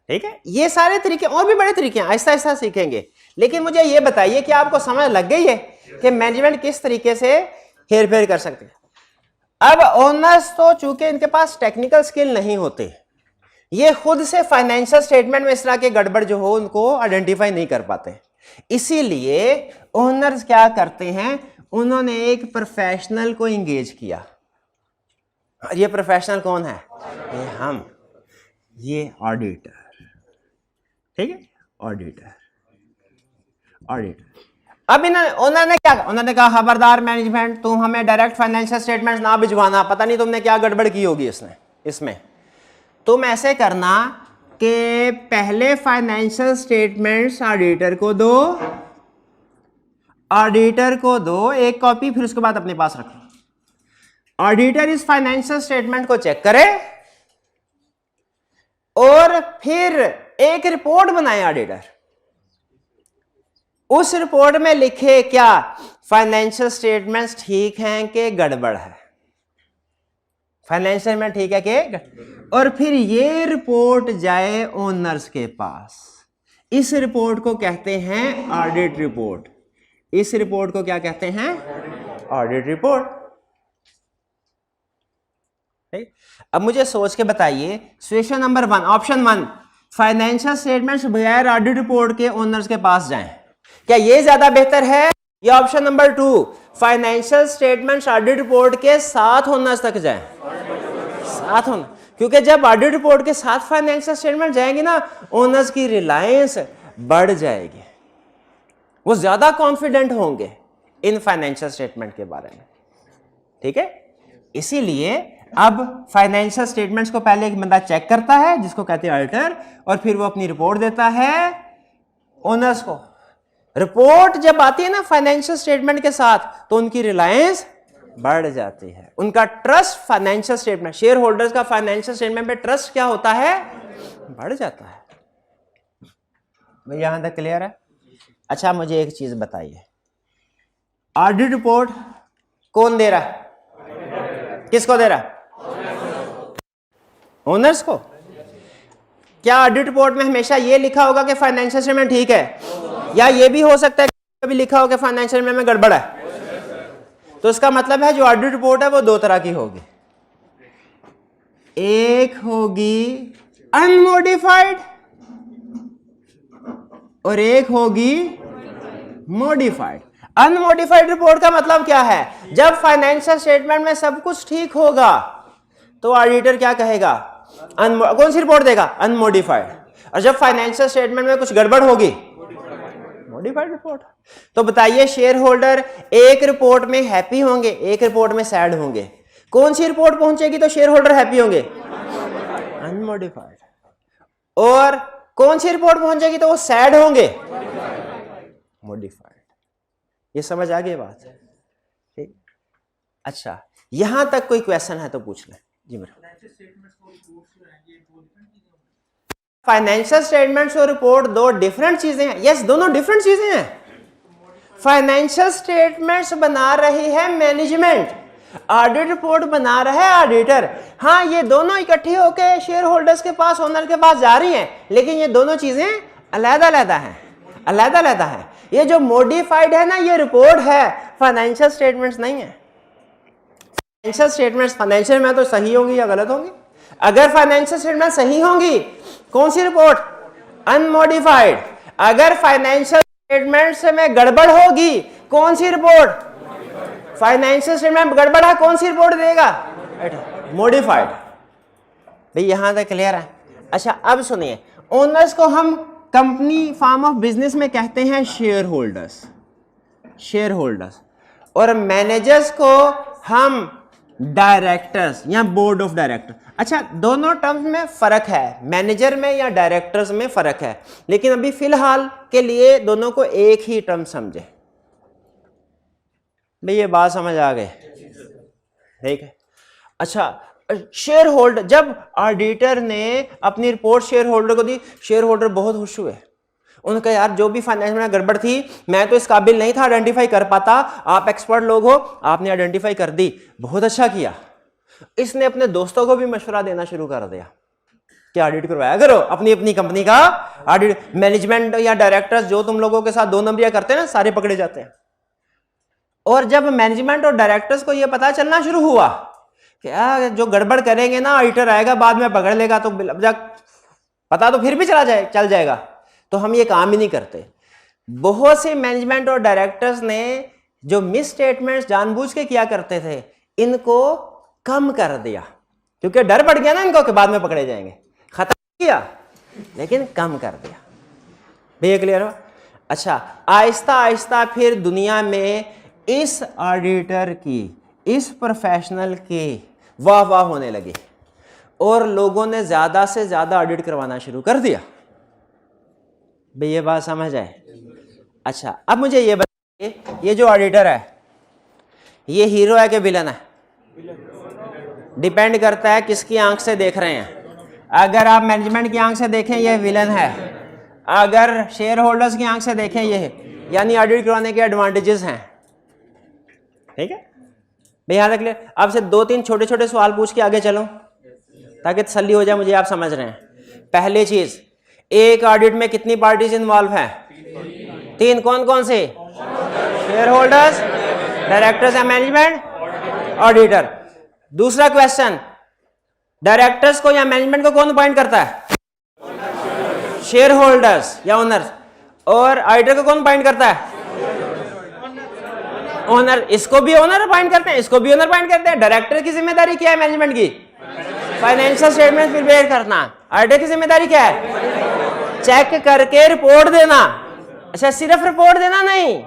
ठीक है, ये सारे तरीके और भी बड़े तरीके हैं, आहिस्ता आहिस्ता सीखेंगे। लेकिन मुझे ये बताइए कि आपको समझ लग गई है कि मैनेजमेंट किस तरीके से हेर फेर कर सकते हैं। अब ओनर्स तो चूंकि इनके पास टेक्निकल स्किल नहीं होते, ये खुद से फाइनेंशियल स्टेटमेंट में इस तरह के गड़बड़ जो हो उनको आइडेंटिफाई नहीं कर पाते। इसीलिए ओनर्स क्या करते हैं, उन्होंने एक प्रोफेशनल को एंगेज किया। ये प्रोफेशनल कौन है? ये ऑडिटर। ठीक है, ऑडिटर। अब उन्होंने क्या, उन्होंने कहा खबरदार मैनेजमेंट तुम हमें डायरेक्ट फाइनेंशियल स्टेटमेंट्स ना भिजवाना, पता नहीं तुमने क्या गड़बड़ की होगी इसमें। तुम ऐसे करना कि पहले फाइनेंशियल स्टेटमेंट्स ऑडिटर को दो एक कॉपी, फिर उसके बाद अपने पास रखो। ऑडिटर इस फाइनेंशियल स्टेटमेंट को चेक करे और फिर एक रिपोर्ट बनाए ऑडिटर। उस रिपोर्ट में लिखे क्या, फाइनेंशियल स्टेटमेंट्स ठीक हैं कि गड़बड़ है, फाइनेंशियल में ठीक है कि, और फिर ये रिपोर्ट जाए ओनर्स के पास। इस रिपोर्ट को कहते हैं ऑडिट रिपोर्ट। इस रिपोर्ट को क्या कहते हैं? Audit report. अब मुझे सोच के बताइए, situation number 1, option 1, financial statements बगैर ऑडिट रिपोर्ट के ओनर्स के पास जाएं, क्या ये ज्यादा बेहतर है? या option number 2, financial statements audit report के साथ ओनर्स तक जाएं? साथ होना, क्योंकि जब ऑडिट रिपोर्ट के साथ फाइनेंशियल स्टेटमेंट जाएंगे ना, ओनर्स की रिलायंस बढ़ जाएगी, वो ज्यादा कॉन्फिडेंट होंगे इन फाइनेंशियल स्टेटमेंट के बारे में। ठीक है, इसीलिए अब फाइनेंशियल स्टेटमेंट्स को पहले एक बंदा चेक करता है जिसको कहते हैं ऑडिटर, और फिर वो अपनी रिपोर्ट देता है ओनर्स को। रिपोर्ट जब आती है ना फाइनेंशियल स्टेटमेंट के साथ, तो उनकी रिलायंस बढ़ जाती है, उनका trust financial statement, share holders का फाइनेंशियल स्टेटमेंट पे ट्रस्ट क्या होता है? बढ़ जाता है। भाई यहां तक क्लियर है? अच्छा मुझे एक चीज बताइए, ऑडिट रिपोर्ट कौन दे रहा है? किसको दे रहा है? ओनर्स को। क्या ऑडिट रिपोर्ट में हमेशा ये लिखा होगा कि फाइनेंशियल स्टेटमेंट ठीक है, या ये भी हो सकता है कि कभी लिखा हो कि फाइनेंशियल स्टेटमेंट में गड़बड़ है? तो इसका मतलब है जो ऑडिट रिपोर्ट है वो दो तरह की होगी, एक होगी अनमॉडिफाइड और एक होगी मॉडिफाइड। अनमॉडिफाइड रिपोर्ट का मतलब क्या है? जब फाइनेंशियल स्टेटमेंट में सब कुछ ठीक होगा तो ऑडिटर क्या कहेगा? कौन सी रिपोर्ट देगा? अनमॉडिफाइड। और जब फाइनेंशियल स्टेटमेंट में कुछ गड़बड़ होगी, मॉडिफाइड रिपोर्ट। तो बताइए शेयर होल्डर एक रिपोर्ट में हैप्पी होंगे, एक रिपोर्ट में सैड होंगे, कौन सी रिपोर्ट पहुंचेगी तो शेयर होल्डर हैप्पी होंगे? अनमॉडिफाइड। और कौन सी रिपोर्ट पहुंचेगी तो वो सैड होंगे? मॉडिफाइड। ये समझ आ गई बात? ठीक। अच्छा यहां तक कोई क्वेश्चन है तो पूछ लें जी। मेरा फाइनेंशियल स्टेटमेंट्स और रिपोर्ट दो डिफरेंट चीजें हैं। यस, दोनों डिफरेंट चीजें हैं। फाइनेंशियल स्टेटमेंट्स बना रही है मैनेजमेंट, ऑडिट रिपोर्ट बना रहा है ऑडिटर। हाँ, ये दोनों इकट्ठी होकर शेयर होल्डर्स के पास, ओनर के पास जा रही हैं, लेकिन ये दोनों चीजें अलग-अलग हैं, अलग-अलग हैं। ये जो मॉडिफाइड है ना, ये रिपोर्ट है, फाइनेंशियल स्टेटमेंट्स नहीं है। फाइनेंशियल स्टेटमेंट्स फाइनेंशियल में तो सही होंगी या गलत होंगी? अगर फाइनेंशियल स्टेटमेंट सही होंगी, कौन सी रिपोर्ट? अनमॉडिफाइड। अगर फाइनेंशियल स्टेटमेंट्स में गड़बड़ होगी, कौन सी रिपोर्ट? फाइनेंशियल स्टेटमेंट गड़बड़ है, कौन सी रिपोर्ट देगा? मॉडिफाइड। भाई यहां तक क्लियर है? अच्छा अब सुनिए, ओनर्स को हम कंपनी फॉर्म ऑफ बिजनेस में कहते हैं शेयर होल्डर्स, शेयर होल्डर्स, और मैनेजर्स को हम डायरेक्टर्स या बोर्ड ऑफ डायरेक्टर। अच्छा दोनों टर्म्स में फर्क है, मैनेजर में या डायरेक्टर्स में फर्क है, लेकिन अभी फिलहाल के लिए दोनों को एक ही टर्म समझे। भाई ये बात समझ आ गई? ठीक है। अच्छा शेयर होल्डर, जब ऑडिटर ने अपनी रिपोर्ट शेयर होल्डर को दी, शेयर होल्डर बहुत खुश हुए। उन्होंने कहा यार जो भी फाइनेंस में गड़बड़ थी मैं तो इस काबिल नहीं था आइडेंटिफाई कर पाता, आप एक्सपर्ट लोग हो, आपने आइडेंटिफाई कर दी, बहुत अच्छा किया। इसने अपने दोस्तों को भी मशवरा देना शुरू कर दिया कि ऑडिट करवाया करो अपनी अपनी कंपनी का ऑडिट। मैनेजमेंट या डायरेक्टर्स जो तुम लोगों के साथ 2 नंबरिया करते हैं ना, सारे पकड़े जाते हैं। और जब मैनेजमेंट और डायरेक्टर्स को यह पता चलना शुरू हुआ कि जो गड़बड़ करेंगे ना ऑडिटर आएगा बाद में पकड़ लेगा, तो पता तो फिर भी चल जाएगा, तो हम ये काम ही नहीं करते। बहुत से मैनेजमेंट और डायरेक्टर्स ने जो मिस स्टेटमेंट्स जानबूझ के किया करते थे इनको कम कर दिया, क्योंकि डर पड़ गया ना इनको कि बाद में पकड़े जाएंगे। खत्म किया लेकिन कम कर दिया। भैया क्लियर हो? अच्छा आहिस्ता आहिस्ता फिर दुनिया में इस ऑडिटर की, इस प्रोफेशनल की वाह वाह होने लगी और लोगों ने ज्यादा से ज्यादा ऑडिट करवाना शुरू कर दिया। भाई ये बात समझ आए? अच्छा अब मुझे ये बताइए, ये जो ऑडिटर है ये हीरो है कि विलन है? डिपेंड करता है किसकी आंख से देख रहे हैं। अगर आप मैनेजमेंट की आंख से देखें ये विलन है, अगर शेयर होल्डर्स की आंख से देखें ये है, यानी ऑडिट करवाने के एडवांटेजेस हैं। ठीक है भाई यहाँ तक ले। आपसे 2-3 छोटे छोटे सवाल पूछ के आगे चलो ताकि तसल्ली हो जाए मुझे आप समझ रहे हैं। पहली चीज, एक ऑडिट में कितनी पार्टीज इन्वॉल्व हैं? 3। कौन कौन से? शेयर होल्डर्स, डायरेक्टर्स या मैनेजमेंट, ऑडिटर। दूसरा क्वेश्चन, डायरेक्टर्स को या मैनेजमेंट को कौन अपॉइंट करता है? शेयर होल्डर्स या ओनर्स। और ऑडिटर को कौन अपॉइंट करता है? ओनर। इसको भी ओनर अपॉइंट करते हैं, इसको भी ओनर अपॉइंट करते हैं। डायरेक्टर की जिम्मेदारी क्या है मैनेजमेंट की? फाइनेंशियल स्टेटमेंट प्रिपेयर करना। ऑडिटर की जिम्मेदारी क्या है? चेक करके रिपोर्ट देना। अच्छा सिर्फ रिपोर्ट देना नहीं,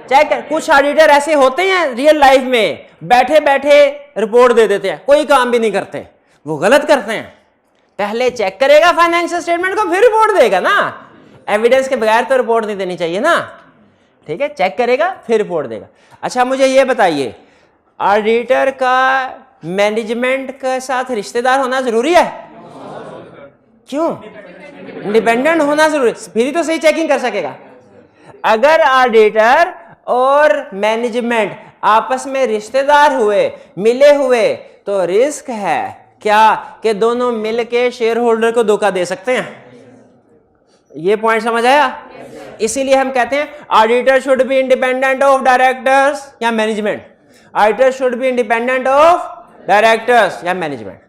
चेक कर। कुछ ऑडिटर ऐसे होते हैं रियल लाइफ में बैठे बैठे रिपोर्ट दे देते हैं, कोई काम भी नहीं करते, वो गलत करते हैं। पहले चेक करेगा फाइनेंशियल स्टेटमेंट को फिर रिपोर्ट देगा ना। एविडेंस के बगैर तो रिपोर्ट नहीं देनी चाहिए ना। ठीक है, चेक करेगा फिर रिपोर्ट देगा। अच्छा मुझे ये बताइए, ऑडिटर का मैनेजमेंट के साथ रिश्तेदार होना जरूरी है? क्यों? इंडिपेंडेंट होना जरूरी, फिर ही तो सही चेकिंग कर सकेगा। अगर ऑडिटर और मैनेजमेंट आपस में रिश्तेदार हुए, मिले हुए, तो रिस्क है क्या कि दोनों मिलके शेयर होल्डर को धोखा दे सकते हैं। ये पॉइंट समझ आया? इसीलिए हम कहते हैं auditor should be independent of directors या management. Auditor should be independent of directors या मैनेजमेंट।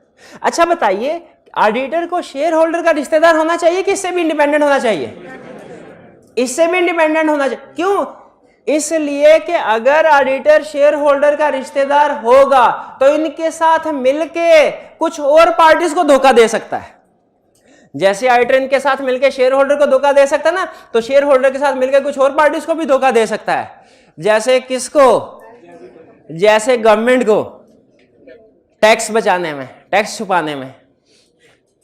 अच्छा बताइए, ऑडिटर को शेयर होल्डर का रिश्तेदार होना चाहिए कि इससे भी इंडिपेंडेंट होना चाहिए? इससे भी इंडिपेंडेंट होना चाहिए। क्यों? इसलिए कि अगर ऑडिटर शेयर होल्डर का रिश्तेदार होगा तो इनके साथ मिलके कुछ और पार्टीज को धोखा दे सकता है। जैसे ऑडिटर इनके साथ मिलके शेयर होल्डर को धोखा दे सकता है ना, तो शेयर होल्डर के साथ मिलकर कुछ और पार्टीज को भी धोखा दे सकता है। जैसे किसको? जैसे गवर्नमेंट को टैक्स बचाने में, टैक्स छुपाने में।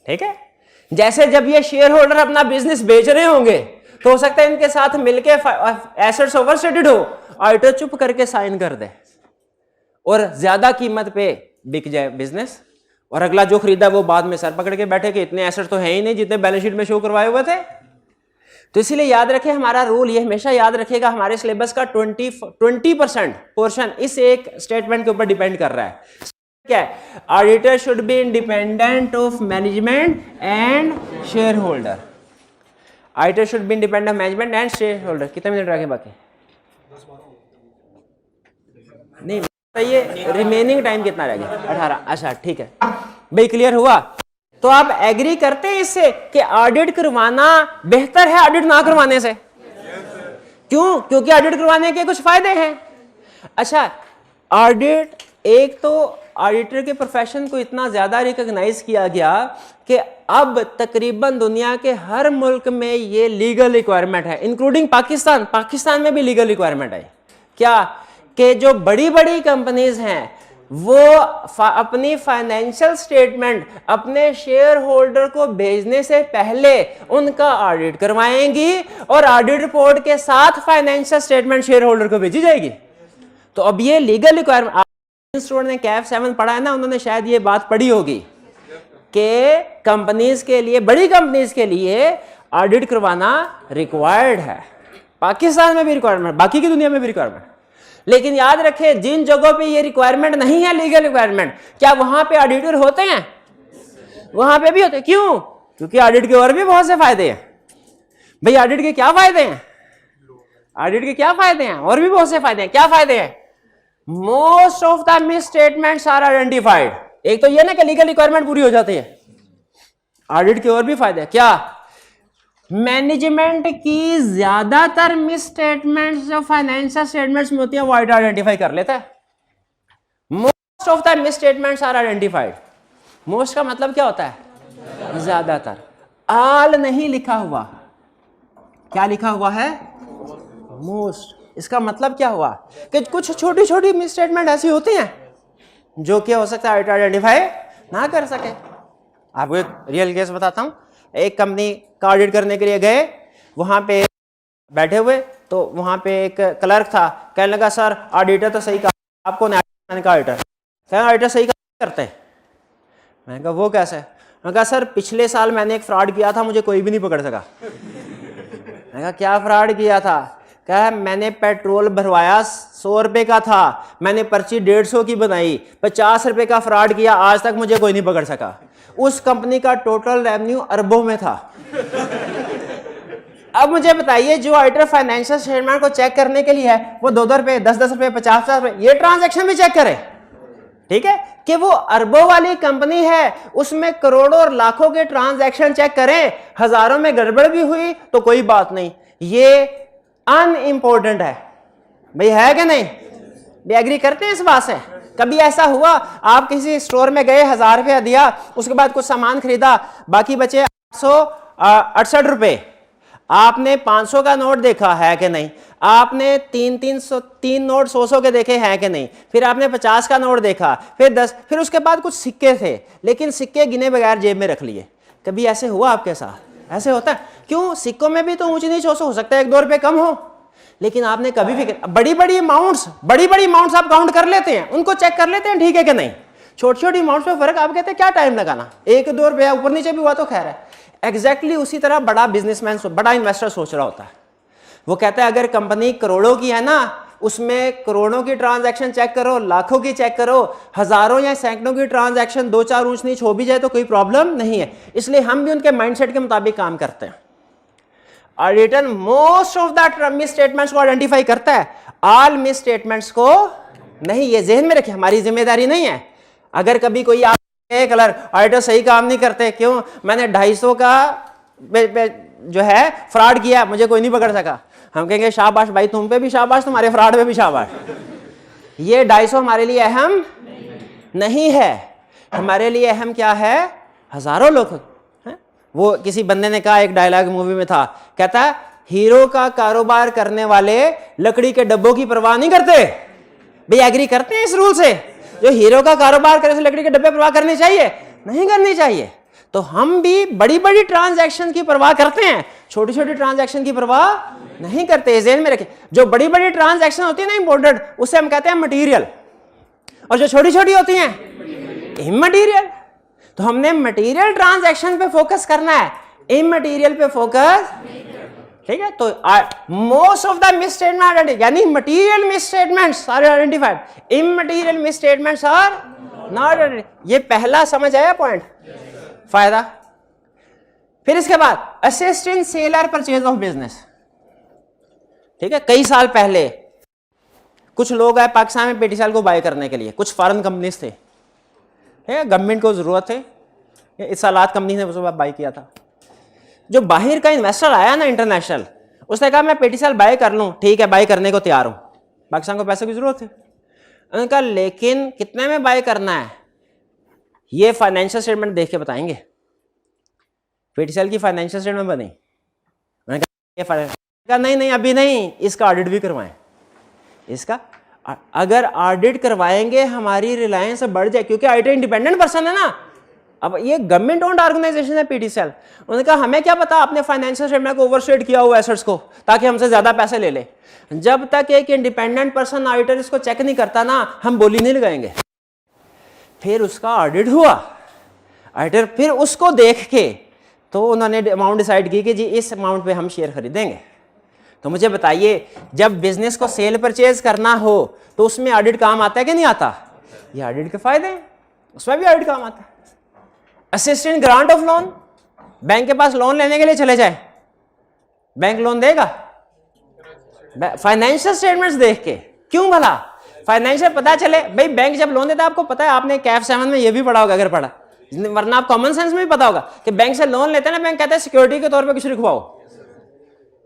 ठीक है, जैसे जब ये शेयर होल्डर अपना बिजनेस बेच रहे होंगे तो हो सकता है इनके साथ मिलके एसेट्स ओवरस्टेटेड हो, ऑडिटर चुप करके साइन कर दे और ज्यादा कीमत पे बिक जाए बिजनेस, और अगला जो खरीदा वो बाद में सर पकड़ के बैठे कि इतने एसेट तो है ही नहीं जितने बैलेंस शीट में शो करवाए हुए थे। तो इसीलिए याद रखें, हमारा रूल ये हमेशा याद रखेगा, हमारे सिलेबस का 20% पोर्शन इस एक स्टेटमेंट के ऊपर डिपेंड कर रहा है। क्या है? Auditor should be independent of management and share holder. Auditor should be independent of management and share holder. कितने मिनट रखे बाकी? नहीं ये रिमेनिंग टाइम कितना रह गया? 18। अच्छा ठीक है भाई, क्लियर हुआ? तो आप एग्री करते हैं इससे कि ऑडिट करवाना बेहतर है ऑडिट ना करवाने से? क्यों? क्योंकि ऑडिट करवाने के कुछ फायदे हैं। अच्छा ऑडिट, एक तो ऑडिटर के प्रोफेशन को इतना ज़्यादा रिकॉग्नाइज किया गया कि अब तकरीबन दुनिया के हर मुल्क में ये लीगल रिक्वायरमेंट है, इंक्लूडिंग पाकिस्तान। पाकिस्तान में भी लीगल रिक्वायरमेंट है क्या, कि जो बड़ी बड़ी कंपनीज हैं वो अपनी फाइनेंशियल स्टेटमेंट अपने शेयर होल्डर को भेजने से पहले उनका ऑडिट करवाएंगी और ऑडिट रिपोर्ट के साथ फाइनेंशियल स्टेटमेंट शेयर होल्डर को भेजी जाएगी। तो अब ये लीगल रिक्वायरमेंट, स्टूडेंट ने कैफ 7 पढ़ा है ना, उन्होंने शायद ये बात पढ़ी होगी कि कंपनीज के लिए, बड़ी कंपनीज के लिए ऑडिट करवाना रिक्वायर्ड है। पाकिस्तान में भी रिक्वायरमेंट, बाकी की दुनिया में भी रिक्वायरमेंट। लेकिन याद रखें, जिन जगहों पे ये रिक्वायरमेंट नहीं है, लीगल रिक्वायरमेंट, क्या वहां पे ऑडिटर होते हैं? वहां पे भी होते हैं। क्यों? क्योंकि ऑडिट के और भी बहुत से फायदे हैं। भाई ऑडिट के क्या फायदे हैं? ऑडिट के क्या फायदे हैं? और भी बहुत से फायदे हैं। क्या फायदे हैं? Most of the misstatements are identified. एक तो ये ना कि लीगल रिक्वायरमेंट पूरी हो जाती है। ऑडिट के और भी फायदे हैं। क्या? मैनेजमेंट की ज्यादातर मिस स्टेटमेंट्स जो फाइनेंशियल स्टेटमेंट्स में होती है वो ऑडिटर आइडेंटिफाई कर लेता है। Most of the misstatements are identified. Most का मतलब क्या होता है? ज्यादातर। आल नहीं लिखा हुआ। क्या लिखा हुआ है? मोस्ट। इसका मतलब क्या हुआ कि कुछ छोटी छोटी मिस स्टेटमेंट ऐसी होती हैं जो क्या हो सकता है ऑडिटर आइडेंटिफाई ना कर सके। आपको एक रियल केस बताता हूं। एक कंपनी का ऑडिट करने के लिए गए, वहां पे बैठे हुए, तो वहां पे एक क्लर्क था, कहने लगा सर ऑडिटर तो सही कहा, आपको मैंने कहा ऑडिटर, क्या ऑडिटर सही करते हैं? मैंने कहा वो कैसे? मैंने कहा सर पिछले साल मैंने एक फ्रॉड किया था, मुझे कोई भी नहीं पकड़ सका। मैंने कहा क्या फ्रॉड किया था? क्या? मैंने पेट्रोल भरवाया 100 रुपए का था, मैंने पर्ची 150 की बनाई, 50 रुपए का फ्रॉड किया, आज तक मुझे कोई नहीं पकड़ सका। उस कंपनी का टोटल रेवेन्यू अरबों में था। अब मुझे बताइए, जो ऑडिटर फाइनेंशियल स्टेटमेंट को चेक करने के लिए है वो 2-2 रुपए, 10-10 रुपए, 50-50 रुपए ये ट्रांजैक्शन भी चेक करे, ठीक है, कि वो अरबों वाली कंपनी है, उसमें करोड़ों और लाखों के ट्रांजैक्शन चेक करें, हजारों में गड़बड़ भी हुई तो कोई बात नहीं, ये अनइम्पोर्टेंट है। भाई है कि नहीं? भी एग्री करते हैं इस बात से? कभी ऐसा हुआ आप किसी स्टोर में गए, 1000 रुपया दिया, उसके बाद कुछ सामान खरीदा, बाकी बचे 868 रुपए, आपने 500 का नोट देखा है कि नहीं? आपने 3 नोट 100 के देखे हैं कि नहीं? फिर आपने 50 का नोट देखा, फिर 10, फिर उसके बाद कुछ सिक्के थे, लेकिन सिक्के गिने बगैर जेब में रख लिए। कभी ऐसे हुआ आपके साथ? ऐसे होता है। क्यों? सिक्कों में भी तो ऊंच नीच हो सकता है, 1-2 रुपए कम हो, लेकिन आपने कभी भी बड़ी बड़ी अमाउंट्स आप काउंट कर लेते हैं, उनको चेक कर लेते हैं, ठीक है कि नहीं? छोटी छोटी अमाउंट्स में फर्क आप कहते हैं क्या टाइम लगाना, 1-2 रुपया ऊपर नीचे भी हुआ तो खैर है। एग्जैक्टली उसी तरह बड़ा बिजनेसमैन, बड़ा इन्वेस्टर सोच रहा होता है। वो कहता है अगर कंपनी करोड़ों की है ना, उसमें करोड़ों की ट्रांजैक्शन चेक करो, लाखों की चेक करो, हजारों या सैकड़ों की ट्रांजैक्शन 2-4 ऊंच नीच हो भी जाए तो कोई प्रॉब्लम नहीं है। इसलिए हम भी उनके माइंडसेट के मुताबिक काम करते हैं। Auditor most of the miss statements को आइडेंटिफाई करता है, ऑल मिस स्टेटमेंट्स को नहीं। ये जहन में रखिए, हमारी जिम्मेदारी नहीं है। अगर कभी कोई आप कलर ऑडिटर सही काम नहीं करते, क्यों? मैंने 250 का जो है फ्रॉड किया, मुझे कोई नहीं पकड़ सका, हम कहेंगे शाबाश भाई, तुम पे भी शाबाश, तुम्हारे फ्रॉड पे भी शाबाश। ये 250 हमारे लिए अहम नहीं है। हमारे लिए अहम क्या है? हजारों लोग हैं। वो किसी बंदे ने कहा, एक डायलॉग मूवी में था, कहता है हीरो का कारोबार करने वाले लकड़ी के डब्बों की परवाह नहीं करते। भाई एग्री करते हैं इस रूल से? जो हीरो का कारोबार करे से लकड़ी के डब्बे परवाह करनी चाहिए? नहीं करनी चाहिए। तो हम भी बड़ी बड़ी ट्रांजैक्शन की परवाह करते हैं, छोटी छोटी ट्रांजैक्शन की परवाह नहीं करते। जेहन में रखें, जो बड़ी बड़ी ट्रांजैक्शन होती है ना इंपोर्टेंट, उसे हम कहते हैं मटेरियल, और जो छोटी छोटी होती हैं इमटेरियल। तो हमने मटेरियल ट्रांजैक्शन पे फोकस करना है, इमटेरियल पे फोकस, ठीक है? तो most of the misstatement यानी material misstatements are identified, immaterial misstatements are not. ये पहला समझ आया पॉइंट, फायदा। फिर इसके बाद असिस्ट इन सेल और परचेज ऑफ बिजनेस, ठीक है? कई साल पहले कुछ लोग आए पाकिस्तान में पेटीसेल को बाय करने के लिए, कुछ फॉरेन कंपनीज थे, गवर्नमेंट को जरूरत थी, इत्सलात कंपनी ने उसको बाय किया था। जो बाहर का इन्वेस्टर आया ना इंटरनेशनल, उसने कहा मैं पेटीसेल बाय कर लूं, ठीक है बाय करने को तैयार हूं, पाकिस्तान को पैसे की जरूरत है। उन्होंने कहा लेकिन कितने में बाय करना है, ये फाइनेंशियल स्टेटमेंट देख के बताएंगे। पीटीसीएल की फाइनेंशियल स्टेटमेंट बनी, उन्होंने कहा नहीं अभी नहीं, इसका ऑडिट भी करवाएं। इसका अगर ऑडिट करवाएंगे हमारी रिलायंस बढ़ जाए, क्योंकि आईटी इंडिपेंडेंट पर्सन है ना। अब ये गवर्नमेंट ओन्ड ऑर्गेनाइजेशन है पीटीसीएल। उन्होंने कहा हमें क्या पता आपने फाइनेंशियल स्टेटमेंट को ओवरस्टेट किया हुआ एसेट्स को, ताकि हमसे ज्यादा पैसे ले ले। जब तक एक इंडिपेंडेंट पर्सन ऑडिटर इसको चेक नहीं करता ना, हम बोली नहीं लगाएंगे। फिर उसका ऑडिट हुआ, ऑडिटर फिर उसको देख के तो उन्होंने अमाउंट डिसाइड की कि जी इस अमाउंट पे हम शेयर खरीदेंगे। तो मुझे बताइए, जब बिजनेस को सेल परचेज करना हो तो उसमें ऑडिट काम आता है कि नहीं आता? ये ऑडिट के फायदे हैं, उसमें भी ऑडिट काम आता है। Assistant grant of loan, bank के पास लोन लेने के लिए चले जाए, बैंक लोन देगा? फाइनेंशियल स्टेटमेंट्स देख के। क्यों भला? फाइनेंशियल पता चले भाई, बैंक जब लोन देता है, आपको पता है, आपने कैफ 7 में ये भी पढ़ा होगा अगर पढ़ा, वरना आप कॉमन सेंस में भी पता होगा कि बैंक से लोन लेते हैं ना, बैंक कहता है सिक्योरिटी के तौर पे कुछ लिखवाओ।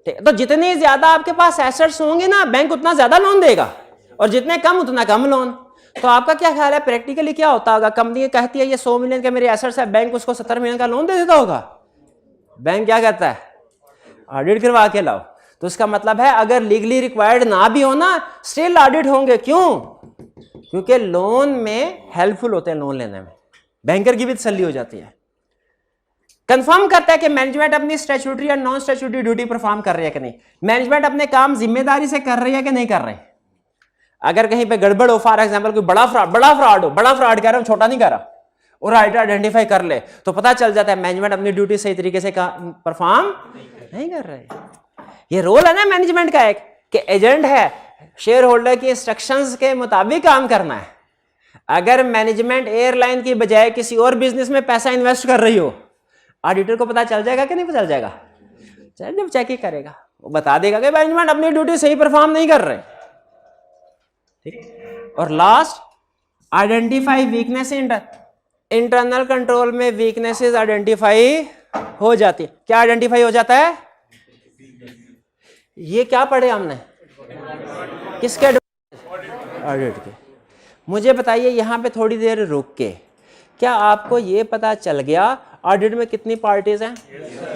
तो जितनी ज्यादा आपके पास एसेट्स होंगे ना, बैंक उतना ज्यादा लोन देगा, और जितने कम उतना कम लोन। तो आपका क्या ख्याल है प्रैक्टिकली क्या होता होगा? कंपनी कहती है ये 100 मिलियन के मेरे एसेट्स है, बैंक उसको 70 मिलियन का लोन दे देता होगा। बैंक क्या कहता है? ऑडिट करवा के लाओ। तो इसका मतलब है अगर लीगली रिक्वायर्ड ना भी हो ना, स्टिल ऑडिट होंगे। क्यों? क्योंकि लोन में हेल्पफुल होते हैं, लोन लेने में बैंकर की भी तसल्ली हो जाती है। कंफर्म करता है कि मैनेजमेंट अपनी स्टैट्यूटरी और नॉन स्टैट्यूटरी ड्यूटी परफॉर्म कर रही है कि नहीं, मैनेजमेंट अपने काम जिम्मेदारी से कर रही है कि नहीं कर रही। अगर कहीं पे गड़बड़ हो, फॉर एग्जांपल कोई बड़ा फ्रॉड हो, बड़ा फ्रॉड कह रहा हूं, छोटा नहीं कर रहा, और ऑडिटर आइडेंटिफाई कर ले, तो पता चल जाता है मैनेजमेंट अपनी ड्यूटी सही तरीके से परफॉर्म नहीं कर रहे। ये रोल है ना मैनेजमेंट का एक, कि एजेंट है, शेयर होल्डर की इंस्ट्रक्शंस के मुताबिक काम करना है। अगर मैनेजमेंट एयरलाइन की बजाय किसी और बिजनेस में पैसा इन्वेस्ट कर रही हो, ऑडिटर को पता चल जाएगा कि नहीं पता चल जाएगा? चल, जब चेक ही करेगा वो बता देगा कि मैनेजमेंट अपनी ड्यूटी सही परफॉर्म नहीं कर रहे। ठीक। और last, identify weakness. Internal control में वीकनेसेस आइडेंटिफाई हो जाती है। क्या आइडेंटिफाई हो जाता है? ये क्या पढ़े हमने? किसके? ऑडिट के। मुझे बताइए यहां पे थोड़ी देर रुक के, क्या आपको ये पता चल गया ऑडिट में कितनी पार्टीज हैं,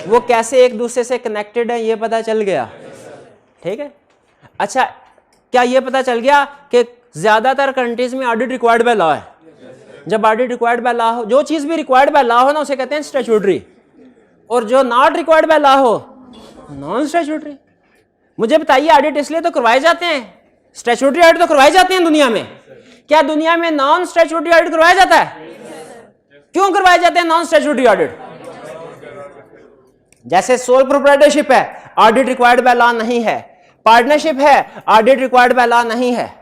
वो कैसे एक दूसरे से कनेक्टेड है, ये पता चल गया? ठीक है। अच्छा, क्या ये पता चल गया कि ज्यादातर कंट्रीज में ऑडिट रिक्वायर्ड बाय लॉ है? जब ऑडिट रिक्वायर्ड बाय लॉ हो, जो चीज भी रिक्वायर्ड बाय लॉ हो ना, उसे कहते हैं स्टैट्यूटरी, और जो नॉट रिक्वायर्ड बाय लॉ हो, नॉन स्टैट्यूटरी। मुझे बताइए, ऑडिट इसलिए तो करवाए जाते हैं, स्टैट्यूटरी ऑडिट तो करवाए जाते हैं दुनिया में, क्या दुनिया में नॉन स्टैट्यूटरी ऑडिट करवाया जाता है? क्यों करवाए जाते हैं नॉन स्टैट्यूटरी ऑडिट? जैसे सोल प्रोप्राइटरशिप है, ऑडिट रिक्वायर्ड बाय लॉ नहीं है। पार्टनरशिप है, ऑडिट रिक्वायर्ड बाय लॉ नहीं है।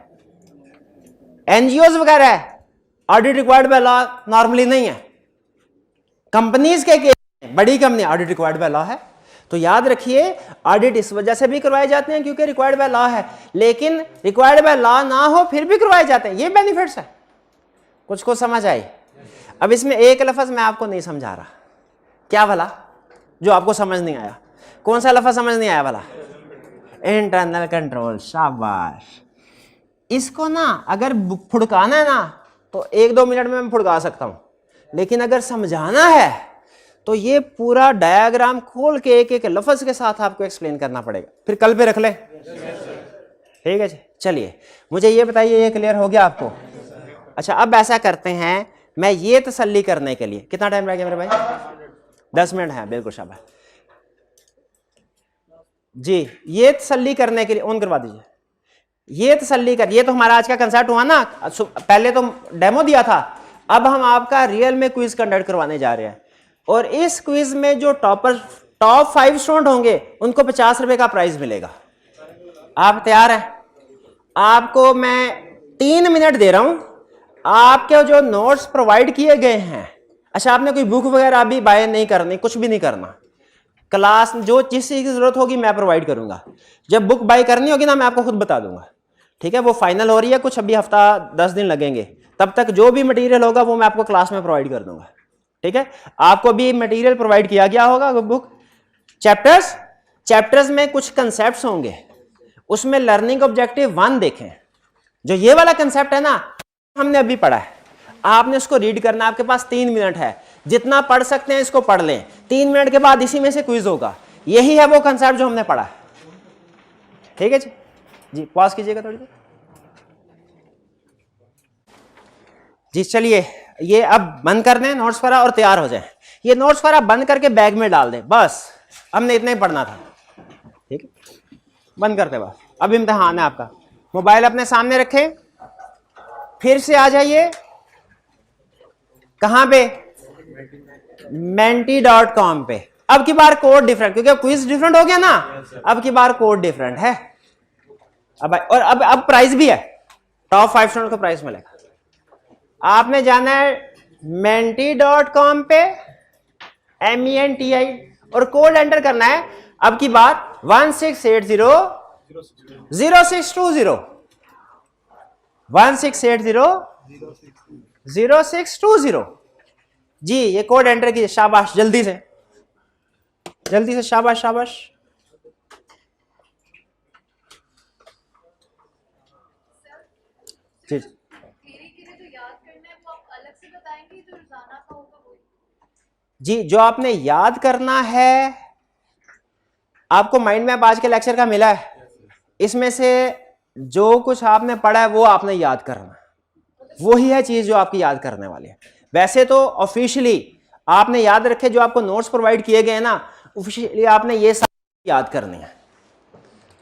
एनजीओज वगैरह है, audit required by law normally नहीं है। कंपनीज के केस में, बड़ी company, audit required by law है। तो याद रखिए, ऑडिट इस वजह से भी करवाए जाते हैं क्योंकि रिक्वायर्ड बाय लॉ है, लेकिन रिक्वायर्ड बाय लॉ ना हो फिर भी करवाए जाते हैं। ये बेनिफिट्स है। कुछ को समझ आई? अब इसमें एक लफ्ज मैं आपको नहीं समझा रहा, क्या भला, जो आपको समझ नहीं आया? कौन सा लफ्ज समझ नहीं आया भला? Internal control. शाबाश। इसको ना अगर फुड़काना है ना, तो 1-2 मिनट में मैं फुड़का सकता हूं, लेकिन अगर समझाना है तो ये पूरा डायग्राम खोल के एक एक लफ्ज के साथ आपको एक्सप्लेन करना पड़ेगा। फिर कल पे रख ले, ठीक है जी। चलिए, मुझे ये बताइए, ये क्लियर हो गया आपको? अच्छा, अब ऐसा करते हैं, मैं ये तसल्ली करने के लिए, कितना टाइम रह गया मेरे भाई? 10 मिनट है, बिल्कुल शाबाश जी। ये तसल्ली करने के लिए ऑन करवा दीजिए। ये तसल्ली कर, ये तो हमारा आज का कंसेप्ट हुआ ना, पहले तो डेमो दिया था, अब हम आपका रियल में क्विज कंडक्ट करवाने जा रहे हैं, और इस क्विज में जो टॉप 5 स्टूडेंट होंगे उनको 50 रुपए का प्राइज मिलेगा। आप तैयार हैं? आपको मैं 3 मिनट दे रहा हूं, आपके जो नोट्स प्रोवाइड किए गए हैं, अच्छा आपने कोई बुक वगैरह अभी बाय नहीं करनी, कुछ भी नहीं करना, क्लास जो जिस चीज की जरूरत होगी मैं प्रोवाइड करूंगा। जब बुक बाय करनी होगी ना, मैं आपको खुद बता दूंगा, ठीक है? वो फाइनल हो रही है, कुछ अभी हफ्ता 10 दिन लगेंगे, तब तक जो भी मटेरियल होगा वो मैं आपको क्लास में प्रोवाइड कर दूंगा, ठीक है? आपको भी मटेरियल प्रोवाइड किया गया होगा, बुक चैप्टर्स में कुछ कंसेप्ट्स होंगे, उसमें लर्निंग ऑब्जेक्टिव 1 देखें, जो ये वाला कंसेप्ट है ना, हमने अभी पढ़ा है, आपने उसको रीड करना है। आपके पास 3 मिनट है, जितना पढ़ सकते हैं इसको पढ़ लें। 3 मिनट के बाद इसी में से क्विज होगा। यही है वो कंसेप्ट जो हमने पढ़ा है। ठीक है जी, जी पॉज कीजिएगा थोड़ी देर जी। चलिए ये अब बंद कर दें नोट्स वगैरह और तैयार हो जाए। ये नोट्स वगैरह बंद करके बैग में डाल दें, बस हमने इतना ही पढ़ना था। ठीक है, बंद करते बस। अब इम्तिहान है आपका। मोबाइल अपने सामने रखें, फिर से आ जाइए कहां पे, menti.com पे। अब की बार कोड डिफरेंट, क्योंकि अब क्विज डिफरेंट हो गया ना, अब की बार कोड डिफरेंट है। और अब प्राइस भी है, टॉप 5 स्टूडेंट को प्राइस मिलेगा। आपने जाना है menti.com पे, MENTI, और कोड एंटर करना है अब की बार 16800620 16800620 जी। ये कोड एंटर कीजिए, शाबाश, जल्दी से शाबाश शाबाश। जी जी, जो आपने याद करना है, आपको माइंड मैप आज के लेक्चर का मिला है। इसमें से जो कुछ आपने पढ़ा है वो आपने याद करना, वही है चीज जो आपकी याद करने वाली है। वैसे तो ऑफिशियली आपने याद रखे, जो आपको नोट्स प्रोवाइड किए गए ना, ऑफिशियली आपने ये सब याद करनी है।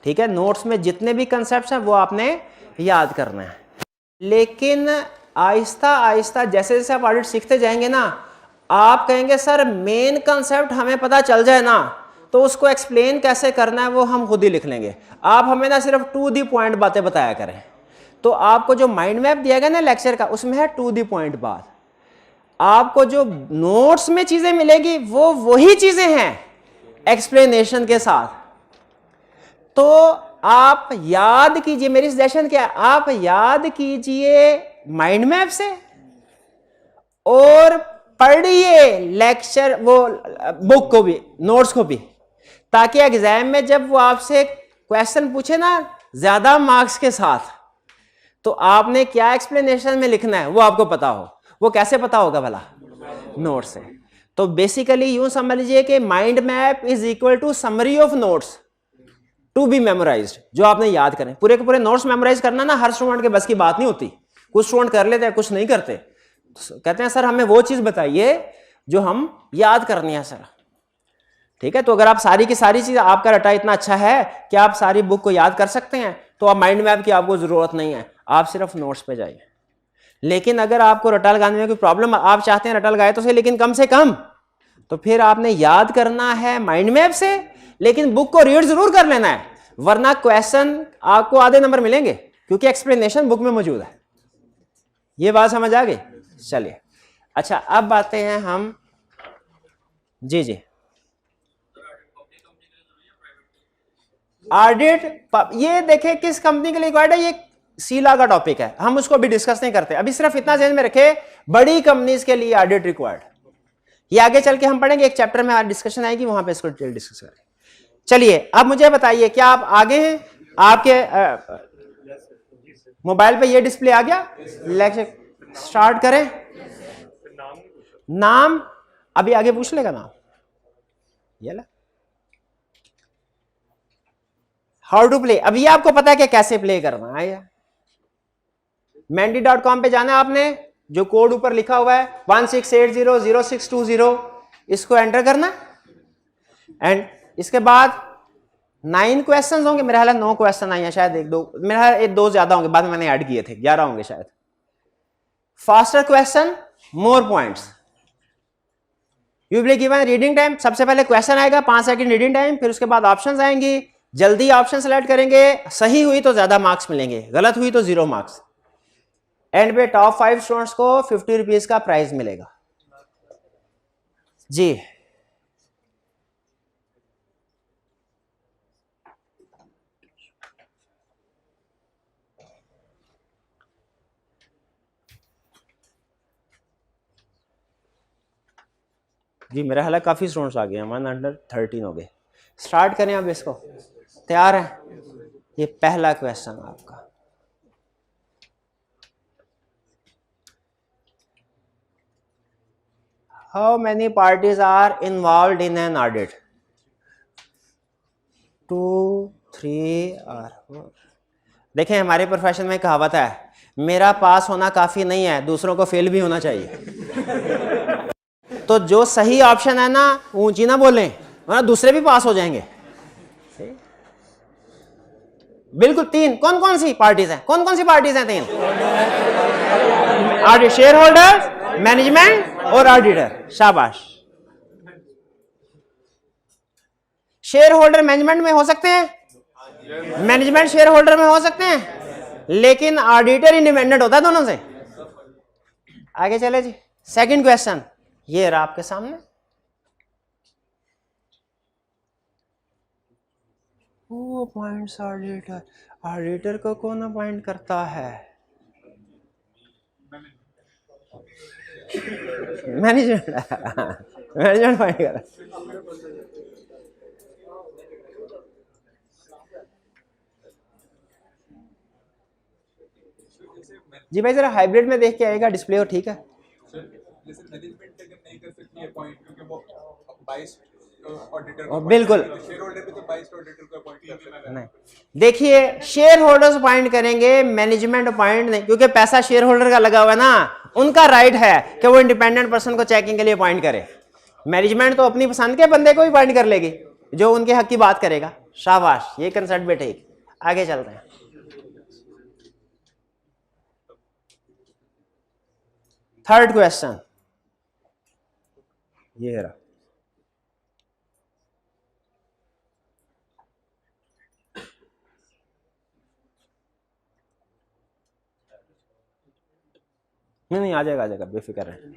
ठीक है, नोट्स में जितने भी कंसेप्ट्स हैं वो आपने याद करना है। लेकिन आहिस्ता आहिस्ता जैसे जैसे आप ऑडिट सीखते जाएंगे ना, आप कहेंगे सर मेन कंसेप्ट हमें पता चल जाए ना, तो उसको एक्सप्लेन कैसे करना है वो हम खुद ही लिख लेंगे। आप हमें ना सिर्फ टू दी पॉइंट बातें बताया करें। तो आपको जो माइंड मैप दिया गया ना लेक्चर का, उसमें है टू दी पॉइंट बात। आपको जो नोट्स में चीजें मिलेगी वो वही चीजें हैं एक्सप्लेनेशन के साथ। तो आप याद कीजिए, मेरी सजेशन क्या है, आप याद कीजिए माइंड मैप से और पढ़िए लेक्चर वो बुक को भी, नोट्स को भी, ताकि एग्जाम में जब वो आपसे क्वेश्चन पूछे ना ज्यादा मार्क्स के साथ, तो आपने क्या एक्सप्लेनेशन में लिखना है वो आपको पता हो। वो कैसे पता होगा भला? नोट से। तो बेसिकली यूं समझ लीजिए कि mind map is equal to summary of notes to be memorised, जो आपने याद करें। पूरे के पूरे नोट्स मेमोराइज करना ना हर स्टूडेंट के बस की बात नहीं होती। कुछ स्टूडेंट कर लेते हैं, कुछ नहीं करते। तो कहते हैं सर हमें वो चीज बताइए जो हम याद करनी है सर। ठीक है, तो अगर आप सारी की सारी चीज, आपका रटा इतना अच्छा है कि आप सारी बुक को याद कर सकते हैं, तो आप माइंड मैप की आपको जरूरत नहीं है, आप सिर्फ नोट्स पे जाइए। लेकिन अगर आपको रटा लगाने में कोई प्रॉब्लम, आप चाहते हैं रटा लगाए तो सही, लेकिन कम से कम, तो फिर आपने याद करना है माइंड मैप से, लेकिन बुक को रीड जरूर कर लेना है, वरना क्वेश्चन आपको आधे नंबर मिलेंगे, क्योंकि एक्सप्लेनेशन बुक में मौजूद है। ये बात समझ आ गई? चलिए अच्छा, अब आते हैं हम, जी जी, ऑडिट। ये देखें किस कंपनी के लिए रिक्वायर्ड है, ये सीला का टॉपिक है, हम उसको भी डिस्कस नहीं करते अभी। सिर्फ इतना ध्यान में रखें, बड़ी कंपनीज के लिए ऑडिट रिक्वायर्ड। ये आगे चल के हम पढ़ेंगे, एक चैप्टर में डिस्कशन आएगी, वहां पे इसको डिटेल डिस्कस करेंगे। चलिए अब मुझे बताइए, क्या आप आगे हैं? आपके मोबाइल पे ये डिस्प्ले आ गया? लेक्चर स्टार्ट करें। नाम अभी आगे पूछ लेगा नाम। ये ला हाउ टू प्ले, अब ये आपको पता है कि कैसे प्ले करना है। menti.com पे जाना है आपने, जो कोड ऊपर लिखा हुआ है 16800620, इसको एंटर करना। एंड इसके बाद 9 क्वेश्चन होंगे, मेरा ख्याल है 9 क्वेश्चन आए हैं शायद, एक दो, मेरा ख्याल एक दो ज्यादा होंगे, बाद में मैंने ऐड किए थे, 11 होंगे शायद। Faster question, more points, you will be given reading time. सबसे पहले क्वेश्चन आएगा, 5 सेकंड रीडिंग टाइम, फिर उसके बाद ऑप्शंस आएंगी। जल्दी ऑप्शन सेलेक्ट करेंगे, सही हुई तो ज्यादा मार्क्स मिलेंगे, गलत हुई तो 0 मार्क्स। एंड पे टॉप 5 स्टूडेंट्स को 50 रुपीज का प्राइज मिलेगा। जी जी, मेरा ख्याल है काफी स्टूडेंट्स आ गए हैं, 113 हो गए। स्टार्ट करें अब इसको, तैयार है? ये पहला क्वेश्चन आपका, how many parties are involve in an audit? 2, 3 और 4। देखें हमारे प्रोफेशन में कहावत है, मेरा पास होना काफी नहीं है, दूसरों को फेल भी होना चाहिए। तो जो सही ऑप्शन है ना ऊंची ना बोलें, वरना दूसरे भी पास हो जाएंगे। बिल्कुल 3 कौन कौन सी पार्टीज हैं? कौन कौन सी पार्टीज हैं? 3 ऑडिट, शेयर होल्डर, मैनेजमेंट और ऑडिटर। शाबाश। शेयर होल्डर मैनेजमेंट में हो सकते हैं, मैनेजमेंट शेयर होल्डर में हो सकते हैं, लेकिन ऑडिटर इंडिपेंडेंट होता है दोनों से। आगे चले जी। सेकंड क्वेश्चन ये रहा आपके सामने। वो अपॉइंट्स ऑडिटर, ऑडिटर को कौन अपॉइंट करता है? मैनेजमेंट मैनेजमेंट अपॉइंट कर। जी भाई जरा हाइब्रिड में देख के आएगा डिस्प्ले हो, ठीक है। बिल्कुल नहीं, देखिए शेयर होल्डर्स अपॉइंट करेंगे, मैनेजमेंट अपॉइंट नहीं, क्योंकि पैसा शेयर होल्डर का लगा हुआ है ना, उनका राइट है कि वो इंडिपेंडेंट पर्सन को चेकिंग के लिए अपॉइंट करे। मैनेजमेंट तो अपनी पसंद के बंदे को ही अपॉइंट कर लेगी जो उनके हक की बात करेगा। शाबाश, ये कंसेप्ट भी ठीक। आगे चलते हैं। थर्ड क्वेश्चन ये रहा। नहीं आ जाएगा, आ जाएगा, बेफिक्र है।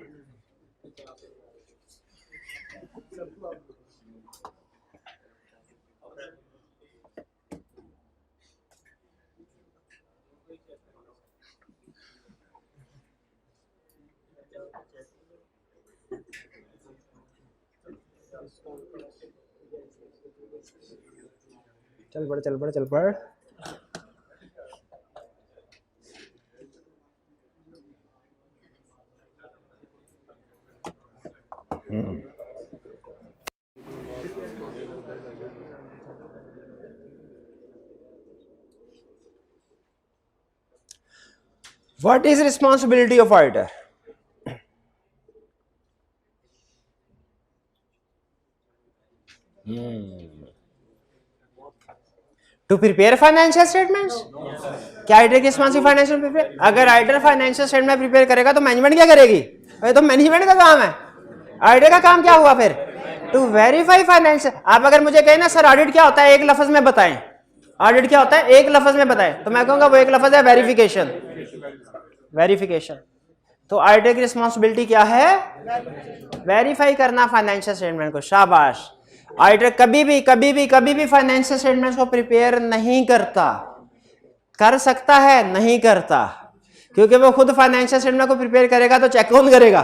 चल पड़ चल पड़ चल पड़। What is responsibility of auditor? To prepare financial statements? क्या ऑडिटर की रिस्पॉन्सिबिलिटी फाइनेंशियल प्रिपेयर? अगर ऑडिटर फाइनेंशियल स्टेटमेंट प्रिपेयर करेगा तो मैनेजमेंट क्या करेगी? तो मैनेजमेंट का काम है। ऑडिटर का काम क्या हुआ फिर? To verify financial. आप अगर मुझे कहें ना सर ऑडिट क्या होता है एक लफ्ज में बताएं, ऑडिट क्या होता है एक लफ्ज में बताएं, तो मैं कहूंगा वो एक लफ्ज है वेरिफिकेशन। वेरिफिकेशन। तो ऑडिटर की रिस्पॉन्सिबिलिटी क्या है? वेरीफाई करना फाइनेंशियल स्टेटमेंट को। शाबाश। ऑडिटर कभी भी फाइनेंशियल स्टेटमेंट्स को प्रिपेयर नहीं करता। कर सकता है, नहीं करता, क्योंकि वो खुद फाइनेंशियल स्टेटमेंट को प्रिपेयर करेगा तो चेक कौन करेगा?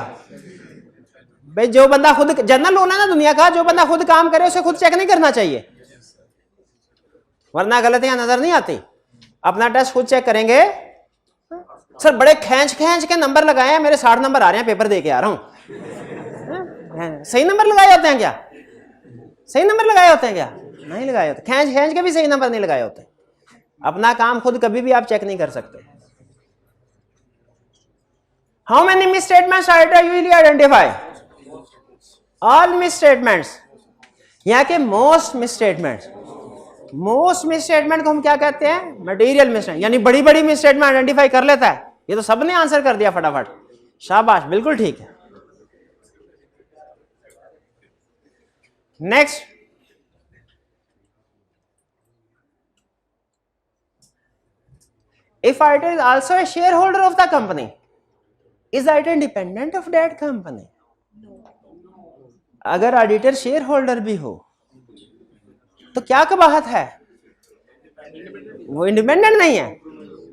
भाई जो बंदा खुद, जनरल रूल है ना दुनिया का, जो बंदा खुद काम करे उसे खुद चेक नहीं करना चाहिए, वरना गलतियां नजर नहीं आती। अपना टेस्ट खुद चेक करेंगे। सर बड़े खींच के नंबर लगाए हैं, मेरे 60 नंबर आ रहे हैं, पेपर दे के आ रहा हूं। सही नंबर लगाए होते हैं क्या? सही नंबर लगाए होते हैं क्या? नहीं लगाए होते। खींच के भी सही नंबर नहीं लगाए होते। अपना काम खुद कभी भी आप चेक नहीं कर सकते। How many miss statements auditor usually identify? All miss statements. यहां के most miss statements. Most miss statement को हम क्या कहते हैं? मटेरियल मिस, यानी बड़ी मिस स्टेटमेंट आइडेंटिफाई कर लेता है। ये तो सबने आंसर कर दिया फटाफट। शाबाश, बिल्कुल ठीक है। Next, if auditor is also a shareholder of the company, is auditor independent of that company? अगर ऑडिटर शेयर होल्डर भी हो तो क्या कबाहत है? वो इंडिपेंडेंट नहीं है।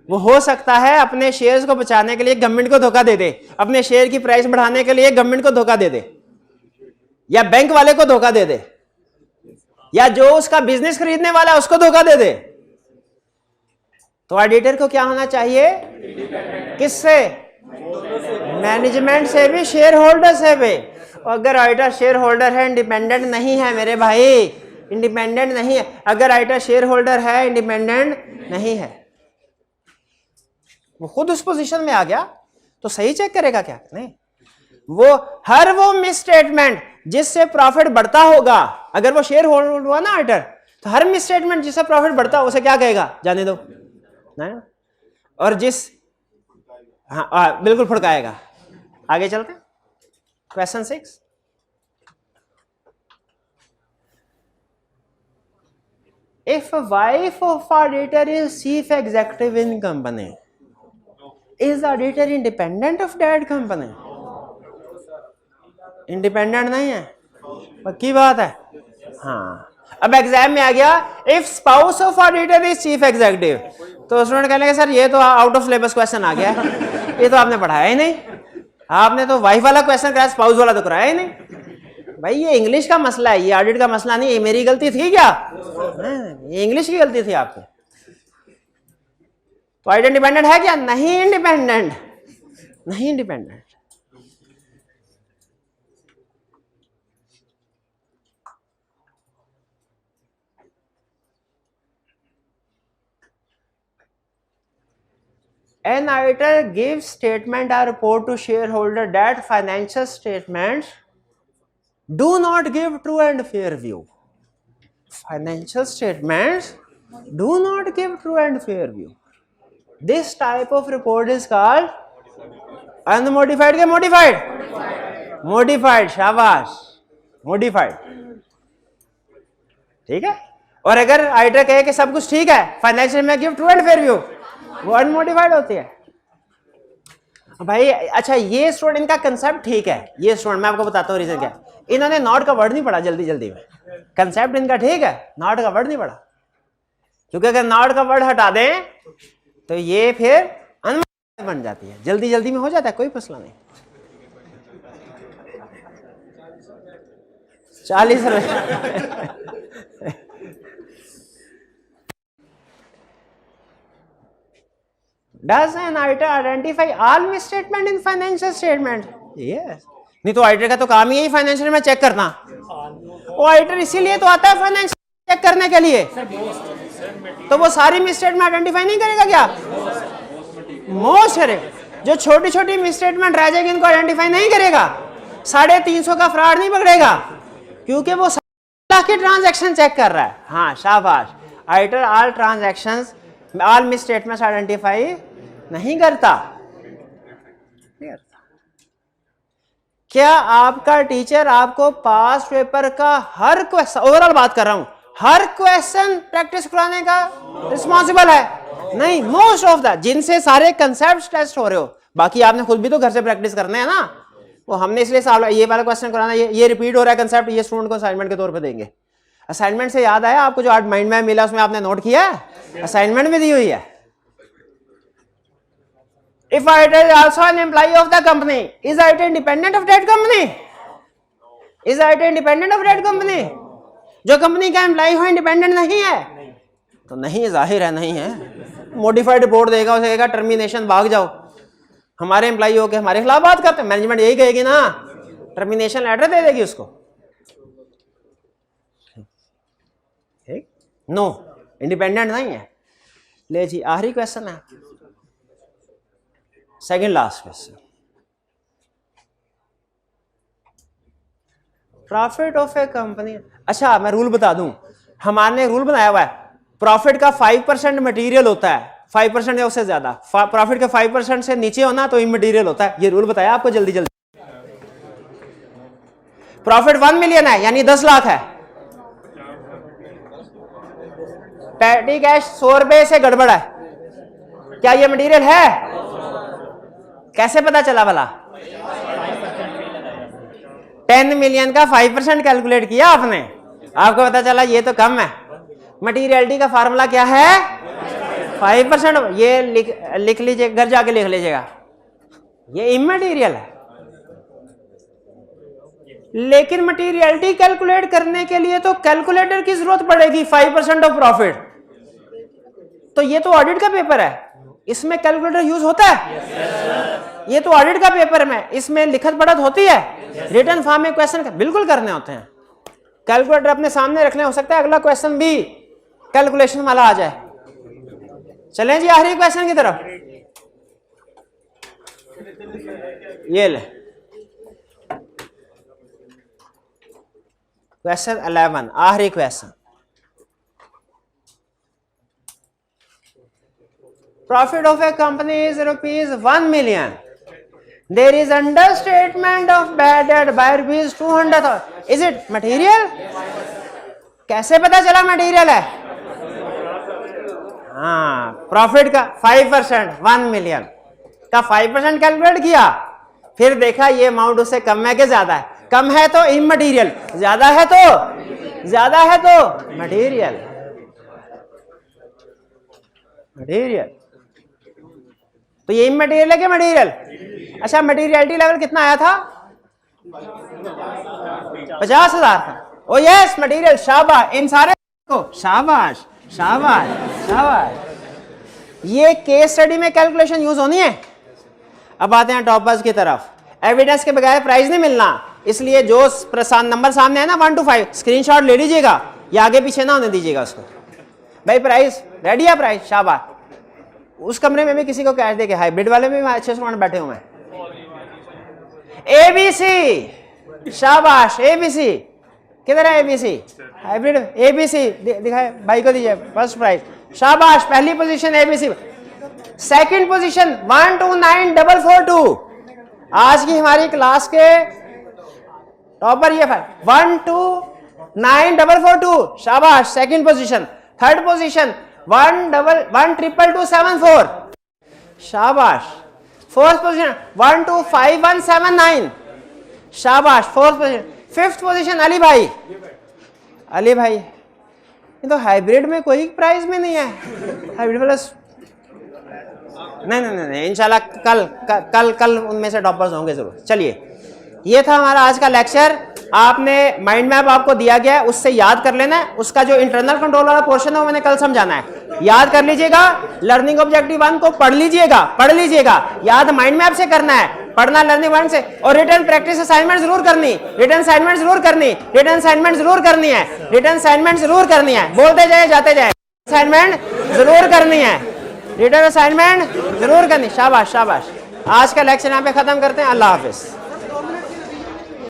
वो हो सकता है अपने शेयर्स को बचाने के लिए गवर्नमेंट को धोखा दे दे, अपने शेयर की प्राइस बढ़ाने के लिए गवर्नमेंट को धोखा दे दे, या बैंक वाले को धोखा दे दे, या जो उसका बिजनेस खरीदने वाला है उसको धोखा दे दे। तो ऑडिटर को क्या होना चाहिए? किससे? मैनेजमेंट से भी, शेयर होल्डर से भी। अगर ऑडिटर शेयर होल्डर है, इंडिपेंडेंट नहीं है मेरे भाई, इंडिपेंडेंट नहीं है। अगर ऑडिटर शेयर होल्डर है, इंडिपेंडेंट नहीं है, वो खुद उस पोजीशन में आ गया तो सही चेक करेगा क्या? नहीं, वो मिस स्टेटमेंट जिससे प्रॉफिट बढ़ता होगा, अगर वो शेयर होल्डर हुआ ना ऑडिटर, तो हर मिस स्टेटमेंट जिससे प्रॉफिट बढ़ता हो उसे क्या कहेगा? जाने दो, नहीं? और जिस हाँ बिल्कुल फुड़काएगा। आगे चलते हैं, question 6। If wife of auditor is chief executive in company, is the auditor independent of that company? Independent नहीं है, पक्की बात है। हाँ, अब एग्जाम में आ गया if spouse of auditor is chief executive, तो स्टूडेंट कहेंगे सर ये तो आउट ऑफ सिलेबस क्वेश्चन आ गया है, ये तो आपने पढ़ाया ही नहीं, आपने तो वाइफ वाला क्वेश्चन कराया, स्पाउस वाला तो कराया ही नहीं। भाई ये इंग्लिश का मसला है, ये ऑडिट का मसला नहीं, ये मेरी गलती थी क्या? ये इंग्लिश की गलती थी आपकी। तो ऑडिटर इंडिपेंडेंट है क्या? नहीं इंडिपेंडेंट, नहीं independent. An auditor gives statement or report to shareholder that financial statements do not give true and fair view. Financial statements do not give true and fair view. This type of report is called unmodified के modified? Modified, शाबाश, modified, ठीक है। और अगर ऑडिटर कहे कि सब कुछ ठीक है, फाइनेंशियल में give true and fair view, वो अनमोडिफाइड होती है भाई। अच्छा ये स्टूडेंट इनका कंसेप्ट ठीक है, ये स्टूडेंट मैं आपको बताता हूँ रीजन क्या, इन्होंने नॉट का वर्ड नहीं पढ़ा जल्दी जल्दी में, कंसेप्ट इनका ठीक है, नॉट का वर्ड नहीं पढ़ा, क्योंकि अगर नॉट का वर्ड हटा दें तो ये फिर अनमोडिफाइड बन जाती है, जल्दी जल्दी में हो जाता है, कोई मसला नहीं। 40 रुपए Does an auditor identify all misstatement in financial statement? Yes. नहीं तो ऑडिटर का तो काम ही है फाइनेंशियल में चेक करना, वो ऑडिटर इसीलिए तो आता है फाइनेंशियल चेक करने के लिए, तो वो सारी मिसस्टेटमेंट आइडेंटिफाई नहीं करेगा क्या? मोस्ट करेगा, जो छोटी छोटी मिसस्टेटमेंट रह जाएगी इनको आइडेंटिफाई नहीं करेगा, 350 का फ्रॉड नहीं पकड़ेगा, क्योंकि वो लाख के ट्रांजैक्शन चेक कर रहा है। हाँ शाबाश, auditor all transactions all misstatements identify नहीं करता। क्या आपका टीचर आपको पास पेपर का हर क्वेश्चन, ओवरऑल बात कर रहा हूं, हर क्वेश्चन प्रैक्टिस कराने का रिस्पॉन्सिबल है? नहीं, मोस्ट ऑफ द जिनसे सारे कंसेप्ट टेस्ट हो रहे हो, बाकी आपने खुद भी तो घर से प्रैक्टिस करने हैं ना, वो हमने इसलिए ये वाला क्वेश्चन कराना, ये रिपीट हो रहा है कंसेप्ट, ये स्टूडेंट को असाइनमेंट के तौर पे देंगे। असाइनमेंट से याद आया आपको, जो आज माइंड में मिला उसमें आपने नोट किया है, असाइनमेंट में दी हुई है। If auditor is also an employee of the company, is auditor independent of that company? Is auditor independent of that company? जो कंपनी का एम्प्लॉय हो इंडिपेंडेंट नहीं है, तो नहीं, जाहिर है नहीं है। मॉडिफाइड रिपोर्ट देगा, उसे कहेगा टर्मिनेशन, भाग जाओ, हमारे एम्प्लॉय हो के हमारे खिलाफ बात करते हैं, मैनेजमेंट यही कहेगी ना, टर्मिनेशन लेटर दे देगी उसको। ठीक, नो इंडिपेंडेंट नहीं है। ले जी आखिरी क्वेश्चन है, second last question, profit of A company. अच्छा मैं रूल बता दूं, हमारे रूल बनाया हुआ है, प्रॉफिट का 5% मटेरियल होता है, 5% या उससे ज्यादा, प्रॉफिट का 5% से नीचे होना तो इमटेरियल होता है, ये रूल बताया आपको जल्दी जल्दी। प्रॉफिट 1 मिलियन है यानी 10 लाख है, पैटी कैश 100 रुपए से गड़बड़ है, क्या ये मटेरियल है? कैसे पता चला भला? 10 मिलियन का 5% कैलकुलेट किया आपने, आपको पता चला ये तो कम है। मटीरियलिटी का फार्मूला क्या है? 5%। ये लिख लीजिए, घर जाके लिख लीजिएगा, ये इमटेरियल है। लेकिन मटीरियलिटी कैलकुलेट करने के लिए तो कैलकुलेटर की जरूरत पड़ेगी, 5% ऑफ प्रॉफिट, तो ये तो ऑडिट का पेपर है, इसमें कैलकुलेटर यूज होता है? ये तो ऑडिट का पेपर में, इसमें लिखत पढ़त होती है, रिटर्न फॉर्म में क्वेश्चन बिल्कुल करने होते हैं। कैलकुलेटर अपने सामने रखने, हो सकता है अगला क्वेश्चन भी कैलकुलेशन वाला आ जाए। चलें जी आखिरी क्वेश्चन की तरफ। ये ले क्वेश्चन 11, आखिरी question. Profit of a company is rupees 1 million. There is understatement of bad debt by rupees 200,000. Is it material? कैसे पता चला मटेरियल है? हाँ, प्रॉफिट का 5%, 1 मिलियन का 5% कैलकुलेट किया, फिर देखा ये अमाउंट उससे कम है कि ज्यादा है। कम है तो इमटेरियल, ज्यादा है तो मटेरियल। तो ये इमटेरियल है कि मटेरियल? अच्छा, मटेरियलिटी लेवल कितना आया था? 50,000 था। ओ यस, मटेरियल। शाबाश इन सारे को, शाबाश शाबाश शाबाश। ये केस स्टडी में कैलकुलेशन यूज होनी है। अब आते हैं टॉपर्स की तरफ। एविडेंस के बगैर प्राइस नहीं मिलना, इसलिए जो नंबर सामने है ना 1 to 5, स्क्रीनशॉट ले लीजिएगा, या आगे पीछे ना होने दीजिएगा उसको। भाई प्राइस रेडी है? प्राइस शाबाश। उस कमरे में भी किसी को कैश दे के, हाइब्रिड वाले में भी अच्छे स्टूडेंट बैठे हुए हैं। एबीसी, शाबाश। एबीसी किधर है? एबीसी हाइब्रिड, एबीसी दिखाए भाई को, दीजिए फर्स्ट प्राइज, शाबाश। पहली पोजीशन एबीसी। सेकंड पोजीशन 129442, आज की हमारी क्लास के टॉपर ये 129442, शाबाश। Second position. थर्ड पोजीशन 1112274, शाबाश। फोर्थ पोजीशन 125179, शाबाश। Fourth position. Fifth position Ali भाई, ये तो हाइब्रिड में कोई प्राइस में नहीं है। हाइब्रिड प्लस नहीं, इंशाल्लाह कल उनमें से टॉपर्स होंगे जरूर। चलिए, ये था हमारा आज का लेक्चर। आपने माइंड मैप आपको दिया गया है, उससे याद कर लेना है। उसका जो इंटरनल कंट्रोल वाला पोर्शन है वो मैंने कल समझाना है, याद कर लीजिएगा। लर्निंग ऑब्जेक्टिव 1 को पढ़ लीजिएगा, याद माइंड मैप से करना है, पढ़ना लर्निंग 1 से। और रिटर्न प्रैक्टिस असाइनमेंट जरूर करनी, रिटर्न असाइनमेंट जरूर करनी है। बोलते जाए जाते जाए, असाइनमेंट जरूर करनी है, रिटर्न असाइनमेंट जरूर करनी। शाबाश शाबाश। आज का लेक्चर यहाँ पे खत्म करते हैं। अल्लाह हाफिज।